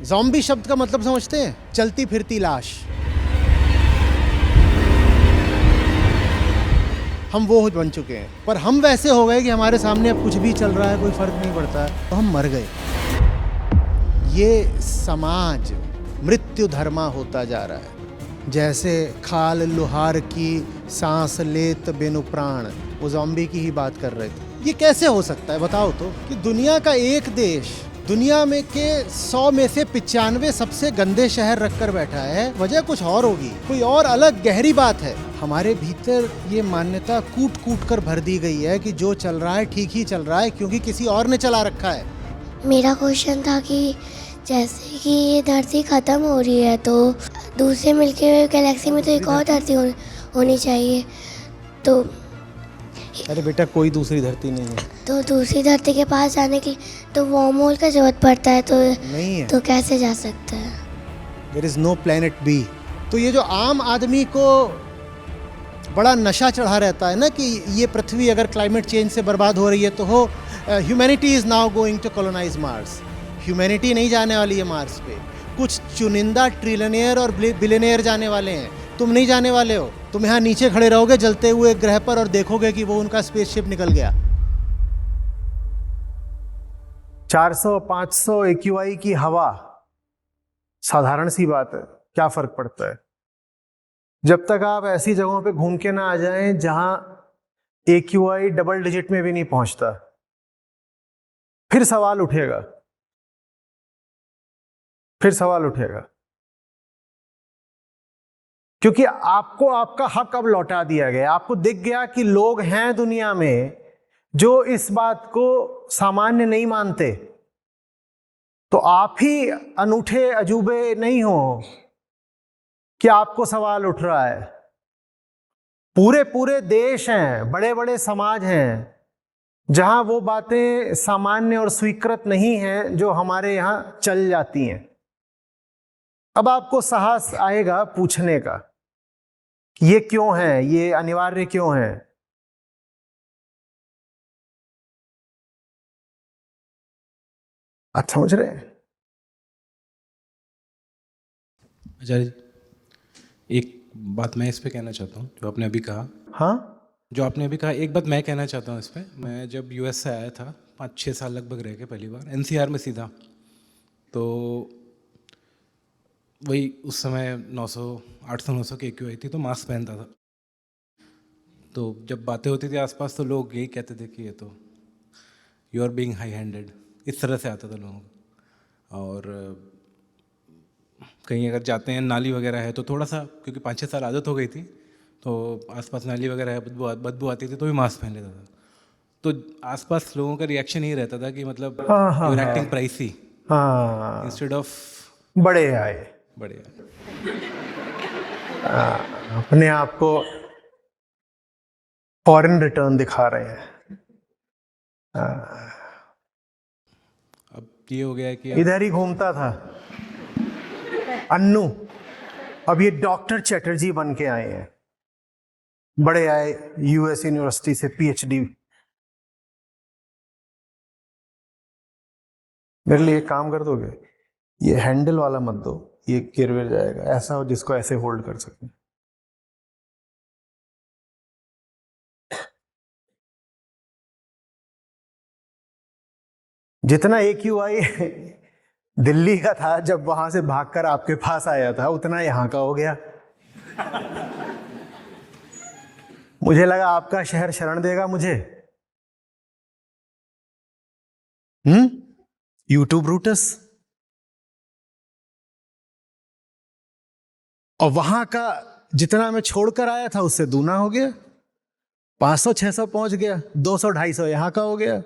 Zombie शब्द का मतलब समझते हैं? चलती फिरती लाश। हम वो बन चुके हैं, पर हम वैसे हो गए कि हमारे सामने अब कुछ भी चल रहा है, कोई फर्क नहीं पड़ता, तो हम मर गए। ये समाज मृत्यु धर्मा होता जा रहा है। जैसे खाल लुहार की सांस लेत बिनु प्राण, वो ज़ॉम्बी की ही बात कर रहे थे। ये कैसे हो सकता है बताओ तो, कि दुनिया का एक देश दुनिया में के 100 में से 95 सबसे गंदे शहर रखकर बैठा है। वजह कुछ और होगी, कोई और अलग गहरी बात है। हमारे भीतर ये मान्यता कूट कूट कर भर दी गई है कि जो चल रहा है ठीक ही चल रहा है, क्योंकि किसी और ने चला रखा है। मेरा क्वेश्चन था कि जैसे कि ये धरती ख़त्म हो रही है, तो दूसरे मिल्की वे गैलेक्सी में तो एक और धरती होनी चाहिए। तो अरे बेटा, कोई दूसरी धरती नहीं है। तो दूसरी धरती के पास जाने के लिए तो वार्म होल का जरूरत पड़ता है, तो नहीं है। तो कैसे जा सकता है? There is no planet B. तो ये जो आम आदमी को बड़ा नशा चढ़ा रहता है ना कि ये पृथ्वी अगर क्लाइमेट चेंज से बर्बाद हो रही है तो हो, humanity is now going to colonise Mars. Humanity नहीं जाने वाली है मार्स पे, कुछ चुनिंदा ट्रिलियनियर और बिलियनियर जाने वाले हैं। तुम नहीं जाने वाले हो। तुम यहाँ नीचे खड़े रहोगे जलते हुए ग्रह पर और देखोगे कि वो उनका स्पेसशिप निकल गया। 400-500 AQI की हवा साधारण सी बात है, क्या फर्क पड़ता है? जब तक आप ऐसी जगहों पे घूम के ना आ जाएं जहां AQI डबल डिजिट में भी नहीं पहुंचता, फिर सवाल उठेगा, फिर सवाल उठेगा। क्योंकि आपको आपका हक अब लौटा दिया गया। आपको दिख गया कि लोग हैं दुनिया में जो इस बात को सामान्य नहीं मानते। तो आप ही अनूठे अजूबे नहीं हो कि आपको सवाल उठ रहा है। पूरे पूरे देश हैं, बड़े बड़े समाज हैं जहां वो बातें सामान्य और स्वीकृत नहीं हैं जो हमारे यहां चल जाती हैं। अब आपको साहस आएगा पूछने का कि ये क्यों है, ये अनिवार्य क्यों है। आप समझ रहे हैं? आचार्य जी, एक बात मैं इस पे कहना चाहता हूँ जो आपने अभी कहा। हाँ, जो आपने अभी कहा, एक बात मैं कहना चाहता हूँ इस पे। मैं जब US से आया था 5-6 साल लगभग रह के पहली बार NCR में सीधा, तो वही उस समय 900 800-900 की AQI थी, तो मास्क पहनता था। तो जब बातें होती थी आसपास तो लोग यही कहते थे कि ये तो you are being high handed, इस तरह से आता था लोगों को। और कहीं अगर जाते हैं नाली वगैरह है तो थोड़ा सा, क्योंकि 5-6 साल आदत हो गई थी, तो आसपास नाली वगैरह है, बदबू आती थी तो भी मास्क पहन लेता था। तो आसपास लोगों का रिएक्शन ही रहता था कि मतलब हाँ, यू आर हाँ, एक्टिंग प्राइसी हाँ, इंस्टेड ऑफ बड़े आए। बढ़िया। अपने आप को फॉरेन रिटर्न दिखा रहे हैं। अब ये हो गया है कि इधर ही घूमता था अन्नू, अब ये डॉक्टर चैटर्जी बन के आए हैं। बड़े आए, US यूनिवर्सिटी से PhD। मेरे लिए एक काम कर दोगे? ये हैंडल वाला मत दो, ये गिर विर जाएगा। ऐसा हो जिसको ऐसे होल्ड कर सके। जितना AQI दिल्ली का था जब वहां से भागकर आपके पास आया था, उतना यहां का हो गया। मुझे लगा आपका शहर शरण देगा मुझे। YouTube roots. और वहां का जितना मैं छोड़कर आया था उससे दूना हो गया। 500-600 पहुंच गया, 200-250 यहां का हो गया।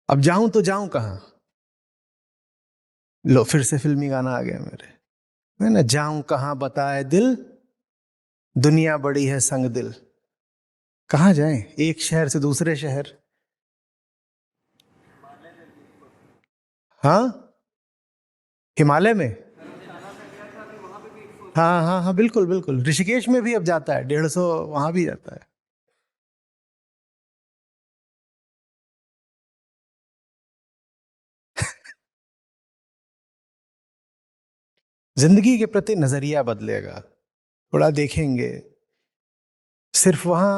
अब जाऊं तो जाऊं कहां? लो, फिर से फिल्मी गाना आ गया मेरे। मैं ना जाऊं कहां बताए दिल, दुनिया बड़ी है संग दिल। कहां जाएं? एक शहर से दूसरे शहर। हाँ, हिमालय में। हाँ, हाँ, हाँ, बिल्कुल बिल्कुल। ऋषिकेश में भी अब जाता है, 150 वहां भी जाता है। जिंदगी के प्रति नजरिया बदलेगा। थोड़ा देखेंगे, सिर्फ वहां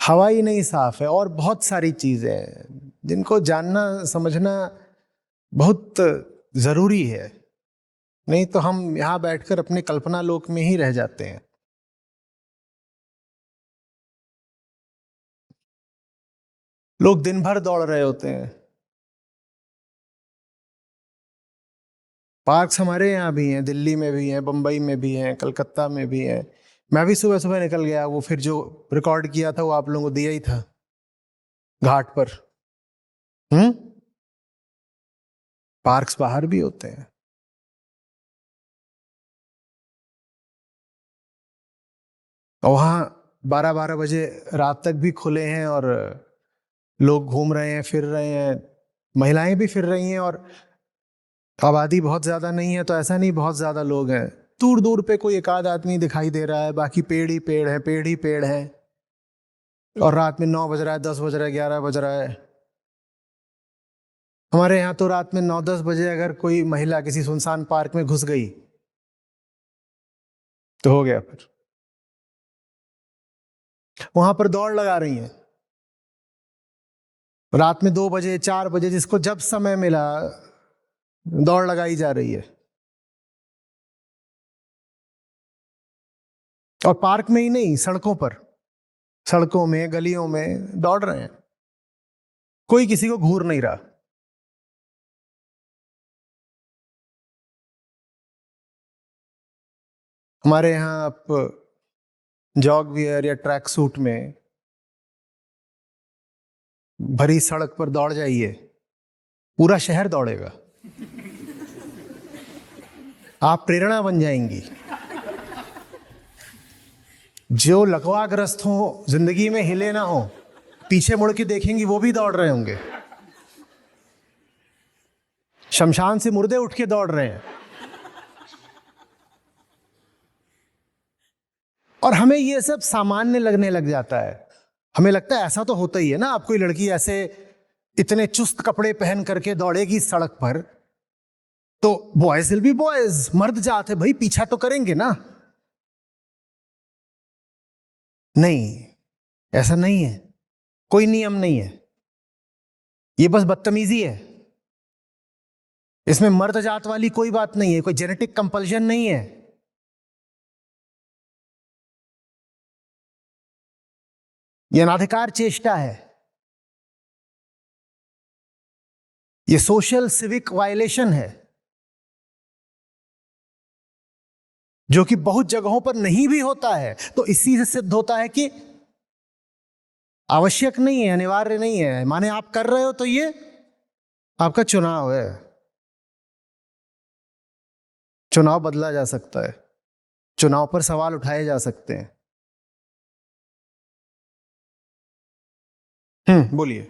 हवा ही नहीं साफ है, और बहुत सारी चीजें हैं जिनको जानना समझना बहुत जरूरी है। नहीं तो हम यहां बैठकर अपने कल्पना लोक में ही रह जाते हैं। लोग दिन भर दौड़ रहे होते हैं। पार्क्स हमारे यहाँ भी हैं, दिल्ली में भी हैं, बम्बई में भी हैं, कलकत्ता में भी हैं। मैं भी सुबह सुबह निकल गया, वो फिर जो रिकॉर्ड किया था वो आप लोगों को दिया ही था घाट पर। पार्क्स बाहर भी होते हैं। और वहाँ 12-12 बजे रात तक भी खुले हैं और लोग घूम रहे हैं, फिर रहे हैं, महिलाएं भी फिर रही हैं। और आबादी बहुत ज्यादा नहीं है, तो ऐसा नहीं बहुत ज्यादा लोग हैं। दूर दूर पे कोई एक आध आदमी दिखाई दे रहा है, बाकी पेड़ ही पेड़ है, पेड़ ही पेड़ है। और रात में 9 बज रहा है, 10 बज रहा है, 11 बज रहा है। हमारे यहाँ तो रात में 9-10 बजे अगर कोई महिला किसी सुनसान पार्क में घुस गई तो हो गया। फिर वहां पर दौड़ लगा रही हैं रात में 2 बजे 4 बजे, जिसको जब समय मिला दौड़ लगाई जा रही है। और पार्क में ही नहीं, सड़कों पर, सड़कों में, गलियों में दौड़ रहे हैं। कोई किसी को घूर नहीं रहा। हमारे यहाँ आप जॉग वियर या ट्रैक सूट में भरी सड़क पर दौड़ जाइए, पूरा शहर दौड़ेगा। आप प्रेरणा बन जाएंगी। जो लकवाग्रस्त हो, जिंदगी में हिले ना हो, पीछे मुड़ के देखेंगी वो भी दौड़ रहे होंगे। शमशान से मुर्दे उठ के दौड़ रहे हैं। और हमें ये सब सामान्य लगने लग जाता है। हमें लगता है ऐसा तो होता ही है ना। आप कोई लड़की ऐसे इतने चुस्त कपड़े पहन करके दौड़ेगी सड़क पर, तो बॉयज विल बी बॉयज, मर्द जाते भाई पीछा तो करेंगे ना। नहीं, ऐसा नहीं है। कोई नियम नहीं है, ये बस बदतमीजी है। इसमें मर्द जात वाली कोई बात नहीं है, कोई जेनेटिक कंपल्शन नहीं है। यह अनाधिकार चेष्टा है, यह सोशल सिविक वायलेशन है, जो कि बहुत जगहों पर नहीं भी होता है। तो इसी से सिद्ध होता है कि आवश्यक नहीं है, अनिवार्य नहीं है। माने आप कर रहे हो तो ये आपका चुनाव है। चुनाव बदला जा सकता है, चुनाव पर सवाल उठाए जा सकते हैं। बोलिए।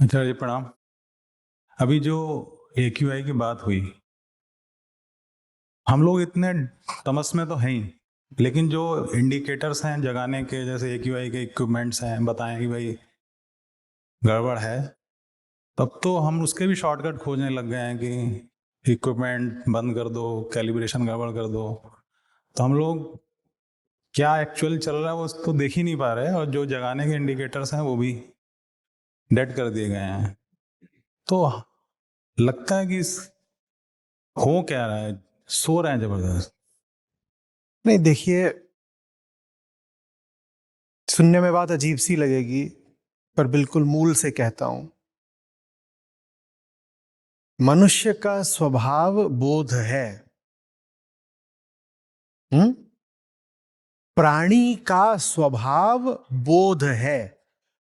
अच्छा जी, प्रणाम। अभी जो AQI की बात हुई, हम लोग इतने तमस में तो हैं ही, लेकिन जो इंडिकेटर्स हैं जगाने के, जैसे AQI के इक्विपमेंट्स हैं, बताएं कि भाई गड़बड़ है, तब तो हम उसके भी शॉर्टकट खोजने लग गए हैं कि इक्विपमेंट बंद कर दो, कैलिब्रेशन गड़बड़ कर दो। तो हम लोग क्या एक्चुअल चल रहा है वो तो देख ही नहीं पा रहे, और जो जगाने के इंडिकेटर्स हैं वो भी डेड कर दिए गए हैं। तो लगता है कि हो क्या रहा है, सो रहे हैं जबरदस्त। नहीं, देखिए, सुनने में बात अजीब सी लगेगी, पर बिल्कुल मूल से कहता हूं। मनुष्य का स्वभाव बोध है। प्राणी का स्वभाव बोध है,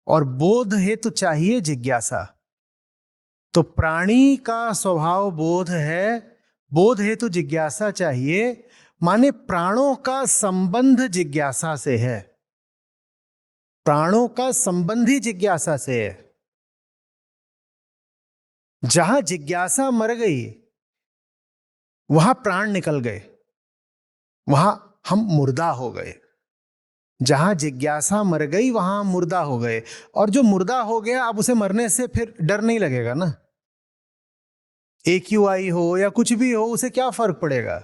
और बोध हेतु चाहिए जिज्ञासा। तो प्राणी का स्वभाव बोध है, बोध हेतु जिज्ञासा चाहिए। माने प्राणों का संबंध जिज्ञासा से है, प्राणों का संबंध ही जिज्ञासा से है। जहां जिज्ञासा मर गई वहां प्राण निकल गए, वहां हम मुर्दा हो गए। जहां जिज्ञासा मर गई वहां हम मुर्दा हो गए। और जो मुर्दा हो गया, अब उसे मरने से फिर डर नहीं लगेगा ना। AQI हो या कुछ भी हो, उसे क्या फर्क पड़ेगा?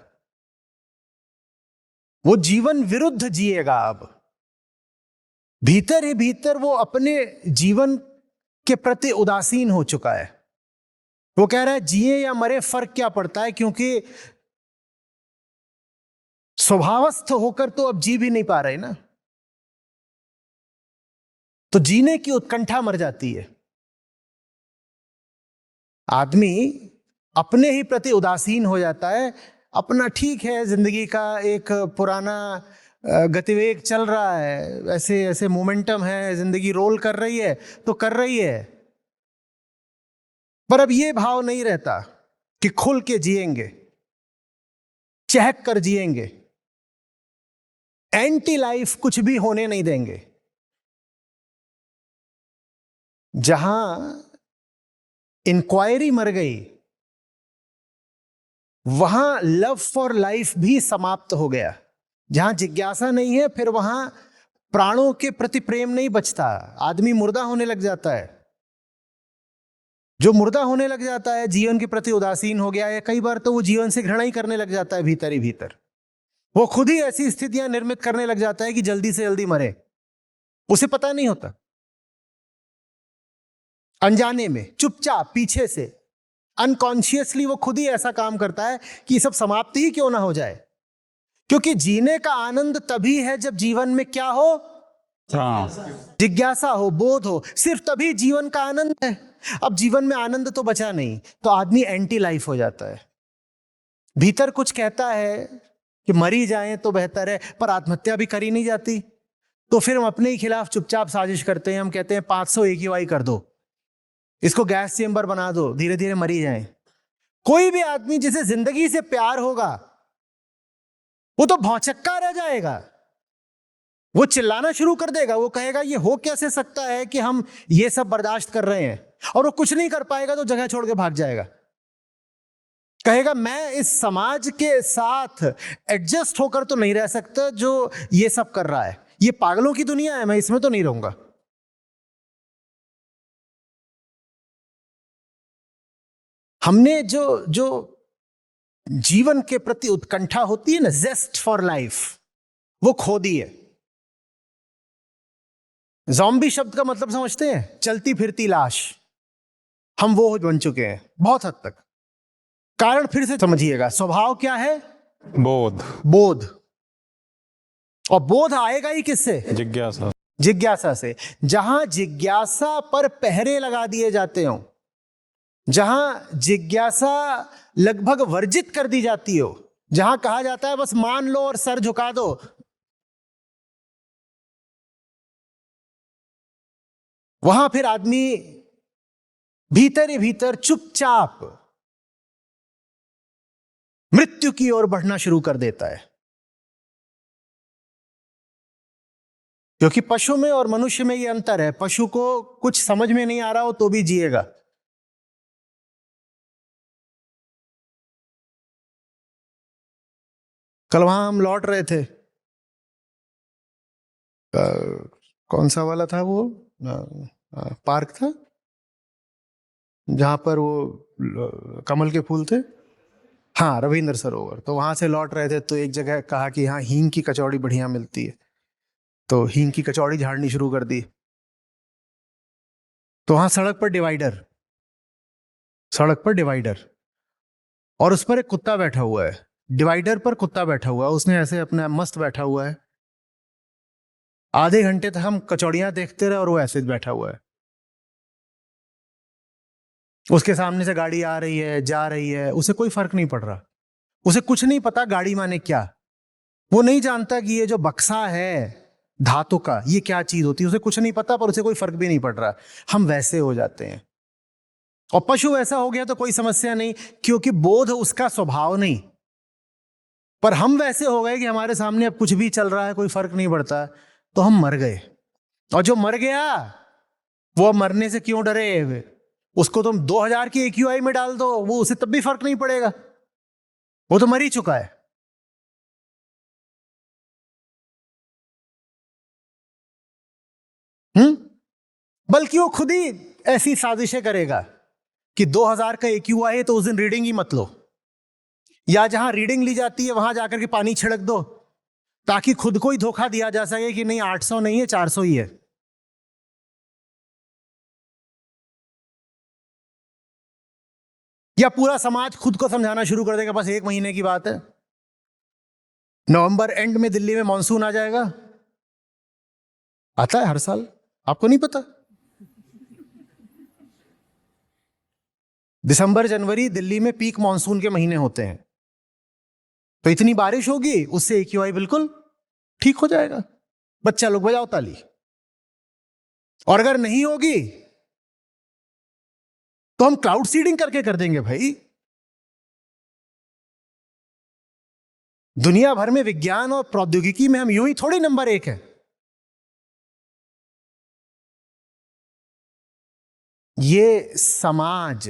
वो जीवन विरुद्ध जिएगा। अब भीतर ही भीतर वो अपने जीवन के प्रति उदासीन हो चुका है। वो कह रहा है जिए या मरे फर्क क्या पड़ता है, क्योंकि स्वभावस्थ होकर तो अब जी भी नहीं पा रहे ना। तो जीने की उत्कंठा मर जाती है। आदमी अपने ही प्रति उदासीन हो जाता है। अपना ठीक है, जिंदगी का एक पुराना गतिवेग चल रहा है, ऐसे ऐसे मोमेंटम है, जिंदगी रोल कर रही है तो कर रही है। पर अब ये भाव नहीं रहता कि खुल के जिएंगे, चहक कर जिएंगे, एंटी लाइफ कुछ भी होने नहीं देंगे। जहां इंक्वायरी मर गई, वहां लव फॉर लाइफ भी समाप्त हो गया। जहां जिज्ञासा नहीं है, फिर वहां प्राणों के प्रति प्रेम नहीं बचता। आदमी मुर्दा होने लग जाता है। जो मुर्दा होने लग जाता है, जीवन के प्रति उदासीन हो गया है, कई बार तो वो जीवन से घृणा ही करने लग जाता है। भीतर ही भीतर वो खुद ही ऐसी स्थितियां निर्मित करने लग जाता है कि जल्दी से जल्दी मरे। उसे पता नहीं होता, अनजाने में, चुपचाप, पीछे से, अनकॉन्शियसली वो खुद ही ऐसा काम करता है कि सब समाप्ति ही क्यों ना हो जाए। क्योंकि जीने का आनंद तभी है जब जीवन में क्या हो, जिज्ञासा हो, बोध हो। सिर्फ तभी जीवन का आनंद है। अब जीवन में आनंद तो बचा नहीं, तो आदमी एंटी लाइफ हो जाता है। भीतर कुछ कहता है कि मरी जाएं तो बेहतर है, पर आत्महत्या भी करी नहीं जाती। तो फिर हम अपने ही खिलाफ चुपचाप साजिश करते हैं। हम कहते हैं 500 AQI कर दो, इसको गैस चेंबर बना दो, धीरे धीरे मरी जाएं। कोई भी आदमी जिसे जिंदगी से प्यार होगा, वो तो भौचक्का रह जाएगा। वो चिल्लाना शुरू कर देगा। वो कहेगा ये हो कैसे सकता है कि हम ये सब बर्दाश्त कर रहे हैं। और वो कुछ नहीं कर पाएगा तो जगह छोड़ के भाग जाएगा। कहेगा मैं इस समाज के साथ एडजस्ट होकर तो नहीं रह सकता जो ये सब कर रहा है। ये पागलों की दुनिया है, मैं इसमें तो नहीं रहूंगा। हमने जो जो जीवन के प्रति उत्कंठा होती है ना, जेस्ट फॉर लाइफ, वो खो दी है। ज़ॉम्बी शब्द का मतलब समझते हैं? चलती फिरती लाश। हम वो बन चुके हैं बहुत हद तक। कारण फिर से समझिएगा, स्वभाव क्या है? बोध। बोध। और बोध आएगा ही किससे? जिज्ञासा। जिज्ञासा से। जहां जिज्ञासा पर पहरे लगा दिए जाते हो, जहां जिज्ञासा लगभग वर्जित कर दी जाती हो, जहां कहा जाता है बस मान लो और सर झुका दो, वहां फिर आदमी भीतर ही भीतर चुपचाप मृत्यु की ओर बढ़ना शुरू कर देता है। क्योंकि पशु में और मनुष्य में यह अंतर है। पशु को कुछ समझ में नहीं आ रहा हो तो भी जिएगा। कल वहां हम लौट रहे थे, कौन सा वाला था वो, पार्क था जहां पर वो कमल के फूल थे, हाँ, रविंद्र सरोवर। तो वहां से लौट रहे थे तो एक जगह कहा कि हाँ हींग की कचौड़ी बढ़िया मिलती है, तो हींग की कचौड़ी झाड़नी शुरू कर दी। तो वहां सड़क पर डिवाइडर, सड़क पर डिवाइडर, और उस पर एक कुत्ता बैठा हुआ है। डिवाइडर पर कुत्ता बैठा हुआ है, उसने ऐसे अपना मस्त बैठा हुआ है। आधे घंटे तक हम कचौड़ियां देखते रहे और वो ऐसे बैठा हुआ है। उसके सामने से गाड़ी आ रही है, जा रही है, उसे कोई फर्क नहीं पड़ रहा। उसे कुछ नहीं पता गाड़ी माने क्या। वो नहीं जानता कि ये जो बक्सा है धातु का, ये क्या चीज होती है। उसे कुछ नहीं पता, पर उसे कोई फर्क भी नहीं पड़ रहा। हम वैसे हो जाते हैं। और पशु वैसा हो गया तो कोई समस्या नहीं, क्योंकि बोध उसका स्वभाव नहीं। पर हम वैसे हो गए कि हमारे सामने अब कुछ भी चल रहा है, कोई फर्क नहीं पड़ता, तो हम मर गए। और जो मर गया वो मरने से क्यों डरे? उसको तुम 2000 की AQI में डाल दो, वो उसे तब भी फर्क नहीं पड़ेगा, वो तो मर ही चुका है। बल्कि वो खुद ही ऐसी साजिशें करेगा कि 2000 का AQI है तो उस दिन रीडिंग ही मत लो, या जहां रीडिंग ली जाती है वहां जाकर के पानी छिड़क दो, ताकि खुद को ही धोखा दिया जा सके कि नहीं 800 नहीं है 400 ही है। या पूरा समाज खुद को समझाना शुरू कर देगा बस 1 महीने की बात है, नवंबर एंड में दिल्ली में मॉनसून आ जाएगा। आता है हर साल, आपको नहीं पता? दिसंबर जनवरी दिल्ली में पीक मॉनसून के महीने होते हैं, तो इतनी बारिश होगी उससे AQI बिल्कुल ठीक हो जाएगा। बच्चा लोग बजाओ ताली। और अगर नहीं होगी तो हम क्लाउड सीडिंग करके कर देंगे भाई। दुनिया भर में विज्ञान और प्रौद्योगिकी में हम यूं ही थोड़ी नंबर 1 है। ये समाज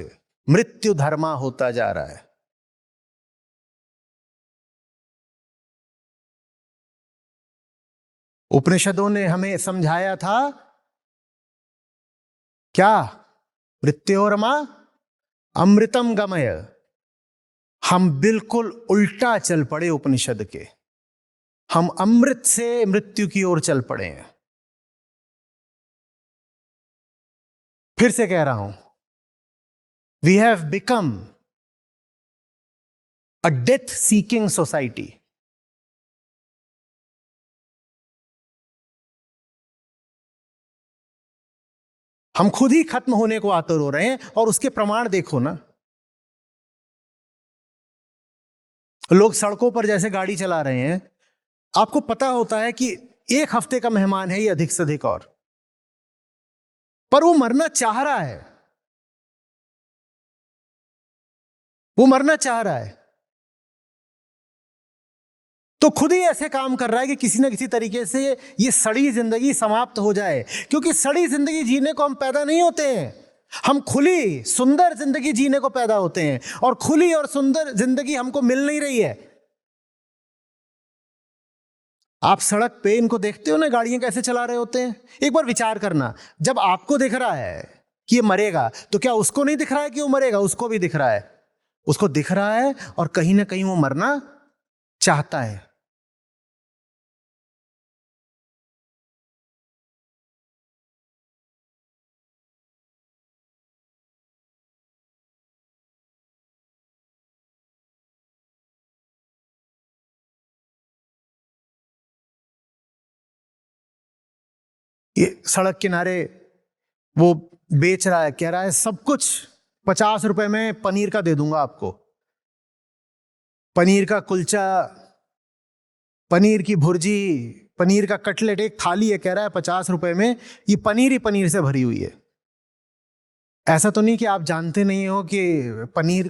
मृत्यु धर्मा होता जा रहा है। उपनिषदों ने हमें समझाया था क्या? मृत्योरमा अमृतम गमय। हम बिल्कुल उल्टा चल पड़े उपनिषद के, हम अमृत से मृत्यु की ओर चल पड़े हैं। फिर से कह रहा हूं, we have become a death seeking society. हम खुद ही खत्म होने को आतुर हो रहे हैं, और उसके प्रमाण देखो ना। लोग सड़कों पर जैसे गाड़ी चला रहे हैं, आपको पता होता है कि 1 हफ्ते का मेहमान है ये अधिक से अधिक, और पर वो मरना चाह रहा है, वो मरना चाह रहा है, तो खुद ही ऐसे काम कर रहा है कि किसी ना किसी तरीके से ये सड़ी जिंदगी समाप्त हो जाए। क्योंकि सड़ी जिंदगी जीने को हम पैदा नहीं होते हैं, हम खुली सुंदर जिंदगी जीने को पैदा होते हैं, और खुली और सुंदर जिंदगी हमको मिल नहीं रही है। आप सड़क पे इनको देखते हो ना, गाड़ियां कैसे चला रहे होते हैं। एक बार विचार करना, जब आपको दिख रहा है कि ये मरेगा, तो क्या उसको नहीं दिख रहा है कि वो मरेगा? उसको भी दिख रहा है, उसको दिख रहा है, और कहीं ना कहीं वो मरना चाहता है। ये सड़क किनारे वो बेच रहा है, कह रहा है सब कुछ 50 रुपए में पनीर का दे दूंगा आपको, पनीर का कुलचा, पनीर की भुर्जी, पनीर का कटलेट, एक थाली है, कह रहा है 50 रुपए में ये पनीर ही पनीर से भरी हुई है। ऐसा तो नहीं कि आप जानते नहीं हो कि पनीर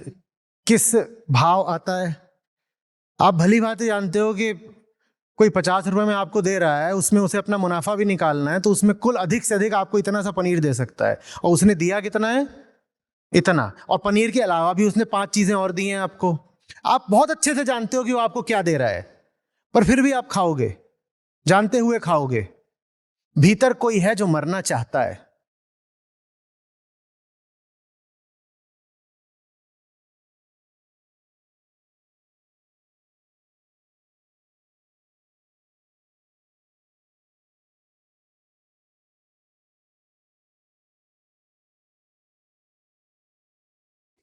किस भाव आता है? आप भली भांति जानते हो कि कोई 50 रुपए में आपको दे रहा है, उसमें उसे अपना मुनाफा भी निकालना है, तो उसमें कुल अधिक से अधिक आपको इतना सा पनीर दे सकता है, और उसने दिया कितना है? इतना। और पनीर के अलावा भी उसने 5 चीजें और दी हैं आपको। आप बहुत अच्छे से जानते हो कि वो आपको क्या दे रहा है, पर फिर भी आप खाओगे, जानते हुए खाओगे। भीतर कोई है जो मरना चाहता है।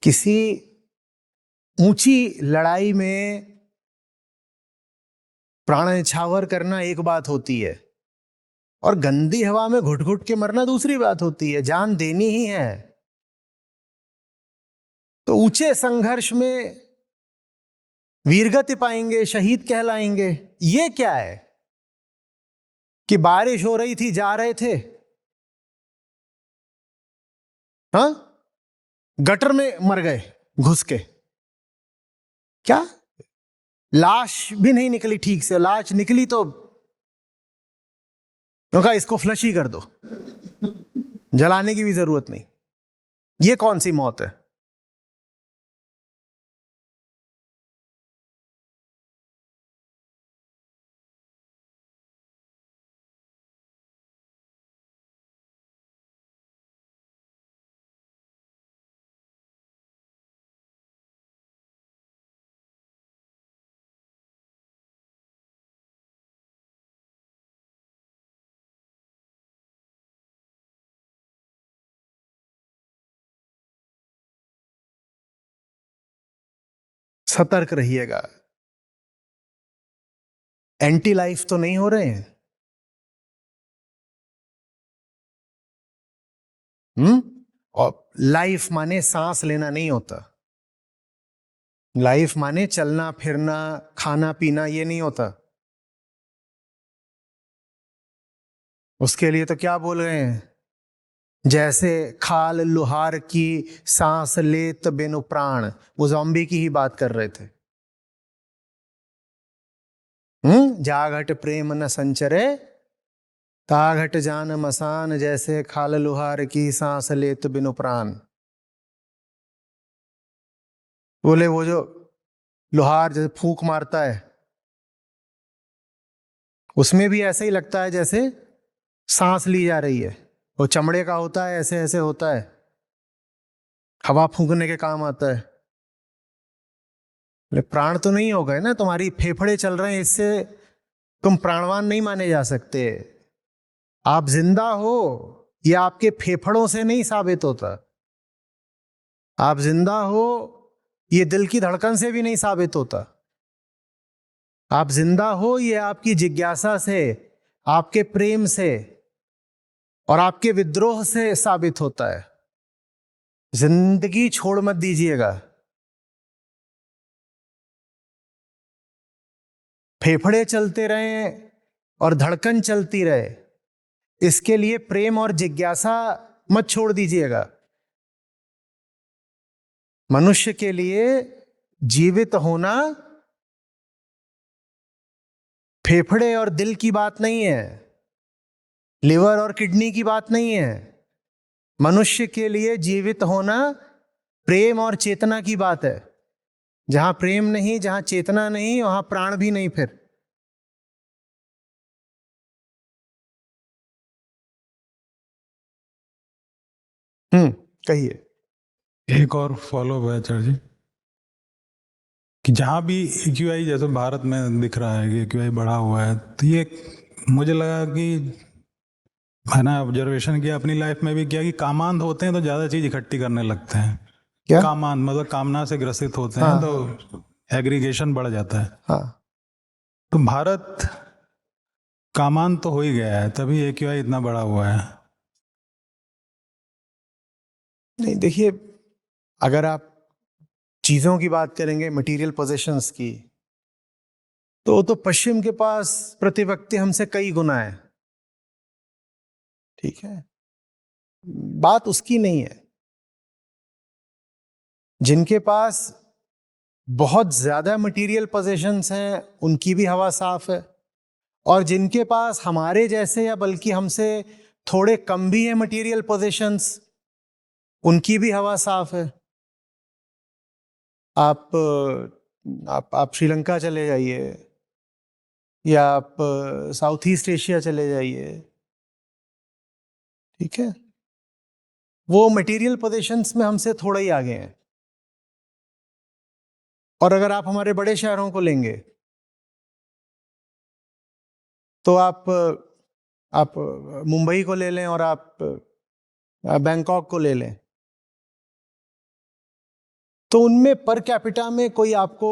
किसी ऊंची लड़ाई में प्राण न्यौछावर करना एक बात होती है, और गंदी हवा में घुट घुट के मरना दूसरी बात होती है। जान देनी ही है तो ऊंचे संघर्ष में वीरगति पाएंगे, शहीद कहलाएंगे। ये क्या है कि बारिश हो रही थी, जा रहे थे, हाँ, गटर में मर गए घुस के। क्या? लाश भी नहीं निकली ठीक से, लाश निकली तो कहा इसको फ्लश ही कर दो, जलाने की भी जरूरत नहीं। ये कौन सी मौत है? सतर्क रहिएगा। एंटी लाइफ तो नहीं हो रहे हैं? और लाइफ माने सांस लेना नहीं होता। लाइफ माने चलना फिरना खाना पीना, ये नहीं होता। उसके लिए तो क्या बोल रहे हैं? जैसे खाल लुहार की सांस लेत बिनु प्राण, वो ज़ॉम्बी की ही बात कर रहे थे। जाघट प्रेम न संचरे ताघट जान मसान, जैसे खाल लुहार की सांस लेत बिनु प्राण। बोले वो जो लोहार जैसे फूंक मारता है, उसमें भी ऐसे ही लगता है जैसे सांस ली जा रही है। वो चमड़े का होता है, ऐसे ऐसे होता है, हवा फूंकने के काम आता है। बोले प्राण तो नहीं हो गए ना, तुम्हारी फेफड़े चल रहे हैं, इससे तुम प्राणवान नहीं माने जा सकते। आप जिंदा हो ये आपके फेफड़ों से नहीं साबित होता। आप जिंदा हो ये दिल की धड़कन से भी नहीं साबित होता। आप जिंदा हो ये आपकी जिज्ञासा से, आपके प्रेम से और आपके विद्रोह से साबित होता है। जिंदगी छोड़ मत दीजिएगा। फेफड़े चलते रहें और धड़कन चलती रहे, इसके लिए प्रेम और जिज्ञासा मत छोड़ दीजिएगा। मनुष्य के लिए जीवित होना फेफड़े और दिल की बात नहीं है, लिवर और किडनी की बात नहीं है। मनुष्य के लिए जीवित होना प्रेम और चेतना की बात है। जहां प्रेम नहीं, जहां चेतना नहीं, वहां प्राण भी नहीं। फिर कहिए। एक और फॉलो है आचार्य जी, कि जहाँ भी एक्यूआई जैसे भारत में दिख रहा है कि एक्यूआई बढ़ा हुआ है, तो ये मुझे लगा कि है ना, ऑब्जर्वेशन किया अपनी लाइफ में भी किया कि कामांध होते हैं तो ज़्यादा चीज़ इकट्ठी करने लगते हैं। क्या कामांध मतलब कामना से ग्रसित होते हैं, तो एग्रीगेशन बढ़ जाता है। हाँ, तो भारत कामांध तो हो ही गया है, तभी एक्यूआई इतना बड़ा हुआ है। नहीं देखिए, अगर आप चीजों की बात करेंगे, मटेरियल पोजेशंस की, तो पश्चिम के पास प्रति व्यक्ति हमसे कई गुना है। ठीक है, बात उसकी नहीं है। जिनके पास बहुत ज्यादा मटेरियल पोजेशंस हैं उनकी भी हवा साफ है, और जिनके पास हमारे जैसे या बल्कि हमसे थोड़े कम भी है मटेरियल पोजेशंस, उनकी भी हवा साफ है। आप श्रीलंका चले जाइए या आप साउथ ईस्ट एशिया चले जाइए, ठीक है, वो मटेरियल पोजीशंस में हमसे थोड़ा ही आगे हैं। और अगर आप हमारे बड़े शहरों को लेंगे तो आप मुंबई को ले लें और आप बैंकॉक को ले लें, तो उनमें पर कैपिटा में कोई आपको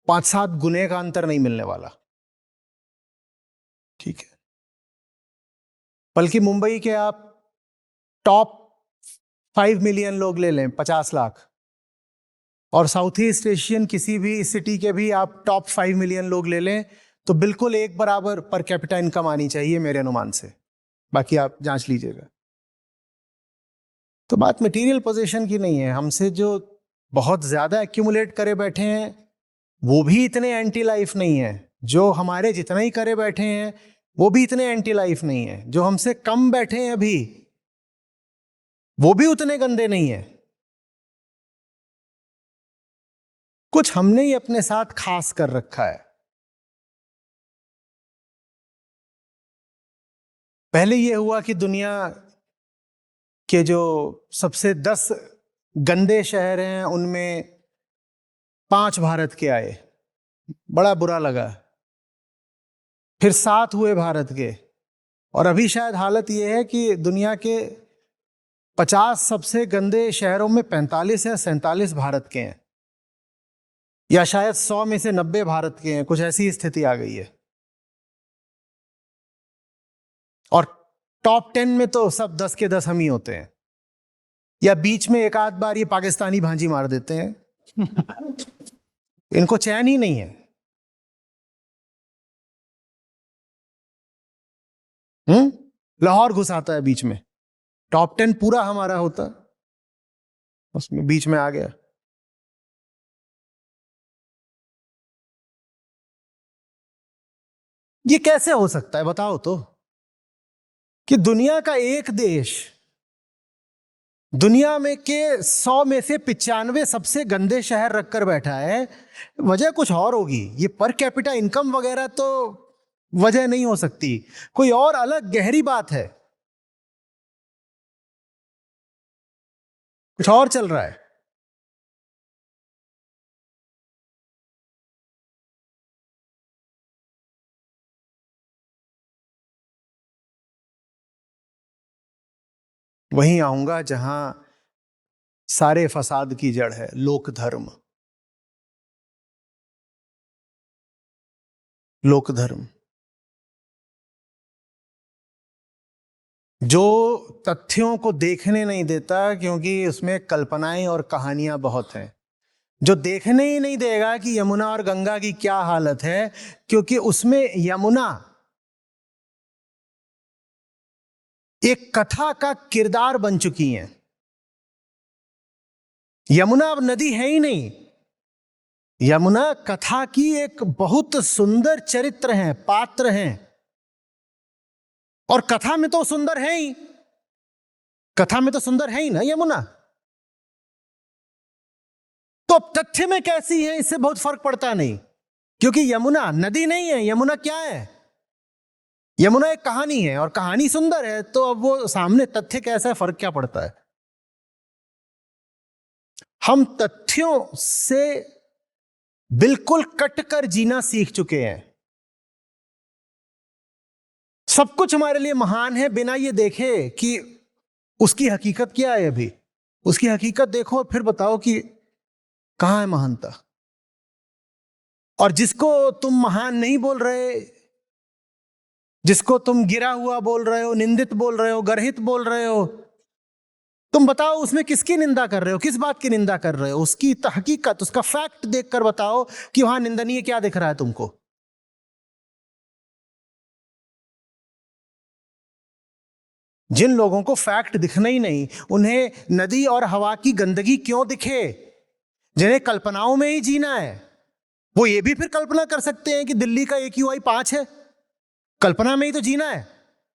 5-7 गुने का अंतर नहीं मिलने वाला। ठीक है, बल्कि मुंबई के आप टॉप 5 मिलियन लोग ले लें, 50 लाख, और साउथ ईस्ट एशियन किसी भी सिटी के भी आप टॉप 5 मिलियन लोग ले लें, तो बिल्कुल एक बराबर पर कैपिटा इनकम आनी चाहिए मेरे अनुमान से। बाकी आप जांच लीजिएगा। तो बात मटेरियल पोजीशन की नहीं है। हमसे जो बहुत ज्यादा एक्यूमुलेट करे बैठे हैं वो भी इतने एंटी लाइफ नहीं है, जो हमारे जितना ही करे बैठे हैं वो भी इतने एंटी लाइफ नहीं है, जो हमसे कम बैठे हैं अभी वो भी उतने गंदे नहीं है। कुछ हमने ही अपने साथ खास कर रखा है। पहले यह हुआ कि दुनिया के जो सबसे 10 गंदे शहर हैं उनमें 5 भारत के आए, बड़ा बुरा लगा। फिर 7 हुए भारत के, और अभी शायद हालत यह है कि दुनिया के 50 सबसे गंदे शहरों में 45 या 47 भारत के हैं। या शायद 100 में से 90 भारत के हैं, कुछ ऐसी स्थिति आ गई है। और टॉप 10 में तो सब 10 के 10 हम ही होते हैं, या बीच में एक आध बार ये पाकिस्तानी भांजी मार देते हैं। इनको चैन ही नहीं है। लाहौर घुसाता है बीच में, टॉप 10 पूरा हमारा होता, उसमें बीच में आ गया। ये कैसे हो सकता है बताओ तो, कि दुनिया का एक देश दुनिया में के 100 में से 95 सबसे गंदे शहर रखकर बैठा है। वजह कुछ और होगी, ये पर कैपिटा इनकम वगैरह तो वजह नहीं हो सकती, कोई और अलग गहरी बात है, कुछ और चल रहा है। वहीं आऊंगा जहां सारे फसाद की जड़ है, लोक धर्म। लोक धर्म जो तथ्यों को देखने नहीं देता, क्योंकि उसमें कल्पनाएं और कहानियां बहुत हैं। जो देखने ही नहीं देगा कि यमुना और गंगा की क्या हालत है, क्योंकि उसमें यमुना एक कथा का किरदार बन चुकी है। यमुना अब नदी है ही नहीं, यमुना कथा की एक बहुत सुंदर चरित्र है, पात्र हैं। और कथा में तो सुंदर है ही, कथा में तो सुंदर है ही ना यमुना। तो तथ्य में कैसी है इससे बहुत फर्क पड़ता नहीं, क्योंकि यमुना नदी नहीं है। यमुना क्या है? यमुना एक कहानी है, और कहानी सुंदर है, तो अब वो सामने तथ्य कैसा है, फर्क क्या पड़ता है। हम तथ्यों से बिल्कुल कटकर जीना सीख चुके हैं। सब कुछ हमारे लिए महान है बिना ये देखे कि उसकी हकीकत क्या है। अभी उसकी हकीकत देखो और फिर बताओ कि कहां है महानता। और जिसको तुम महान नहीं बोल रहे, जिसको तुम गिरा हुआ बोल रहे हो, निंदित बोल रहे हो, गर्हित बोल रहे हो, तुम बताओ उसमें किसकी निंदा कर रहे हो, किस बात की निंदा कर रहे हो। उसकी हकीकत, उसका फैक्ट देखकर बताओ कि वहां निंदनीय क्या दिख रहा है तुमको। जिन लोगों को फैक्ट दिखना ही नहीं, उन्हें नदी और हवा की गंदगी क्यों दिखे? जिन्हें कल्पनाओं में ही जीना है, वो ये भी फिर कल्पना कर सकते हैं कि दिल्ली का AQI 5 है। कल्पना में ही तो जीना है,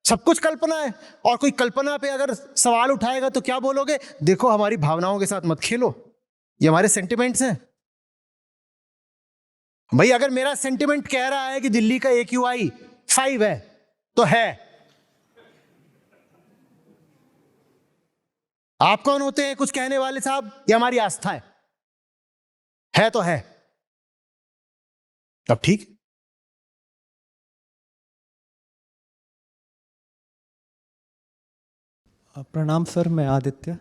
सब कुछ कल्पना है। और कोई कल्पना पे अगर सवाल उठाएगा तो क्या बोलोगे? देखो हमारी भावनाओं के साथ मत खेलो, ये हमारे सेंटिमेंट्स हैं। भाई अगर मेरा सेंटिमेंट कह रहा है कि दिल्ली का AQI 5 है तो है। आप कौन होते हैं कुछ कहने वाले साहब? ये हमारी आस्था है तो है। अब ठीक। प्रणाम सर, मैं आदित्य।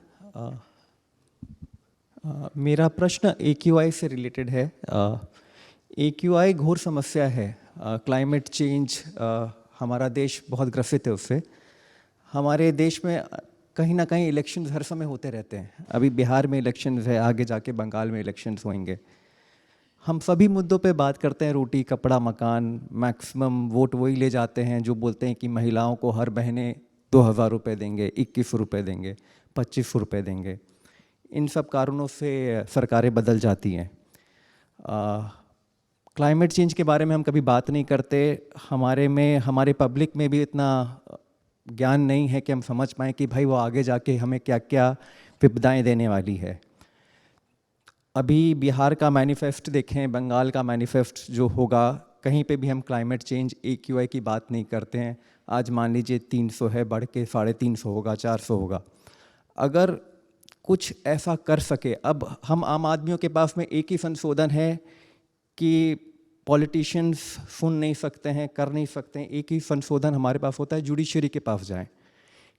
मेरा प्रश्न AQI से रिलेटेड है। AQI घोर समस्या है। क्लाइमेट चेंज, हमारा देश बहुत ग्रसित है उससे। हमारे देश में कहीं ना कहीं इलेक्शंस हर समय होते रहते हैं। अभी बिहार में इलेक्शंस है, आगे जाके बंगाल में इलेक्शंस होंगे। हम सभी मुद्दों पे बात करते हैं, रोटी कपड़ा मकान, मैक्सिमम वोट वही ले जाते हैं जो बोलते हैं कि महिलाओं को हर महीने 2000 रुपये देंगे, 21 रुपये देंगे, 25 रुपये देंगे। इन सब कारणों से सरकारें बदल जाती हैं। क्लाइमेट चेंज के बारे में हम कभी बात नहीं करते। हमारे पब्लिक में भी इतना ज्ञान नहीं है कि हम समझ पाएँ कि भाई वो आगे जाके हमें क्या क्या विपदाएं देने वाली है। अभी बिहार का मैनिफेस्ट देखें, बंगाल का मैनिफेस्ट जो होगा, कहीं पे भी हम क्लाइमेट चेंज AQI की बात नहीं करते हैं। आज मान लीजिए 300 है, बढ़ के 350 होगा, 400 होगा। अगर कुछ ऐसा कर सके, अब हम आम आदमियों के पास में एक ही संशोधन है कि पॉलिटिशियंस सुन नहीं सकते हैं, कर नहीं सकते हैं। एक ही संशोधन हमारे पास होता है, जुडिशरी के पास जाएं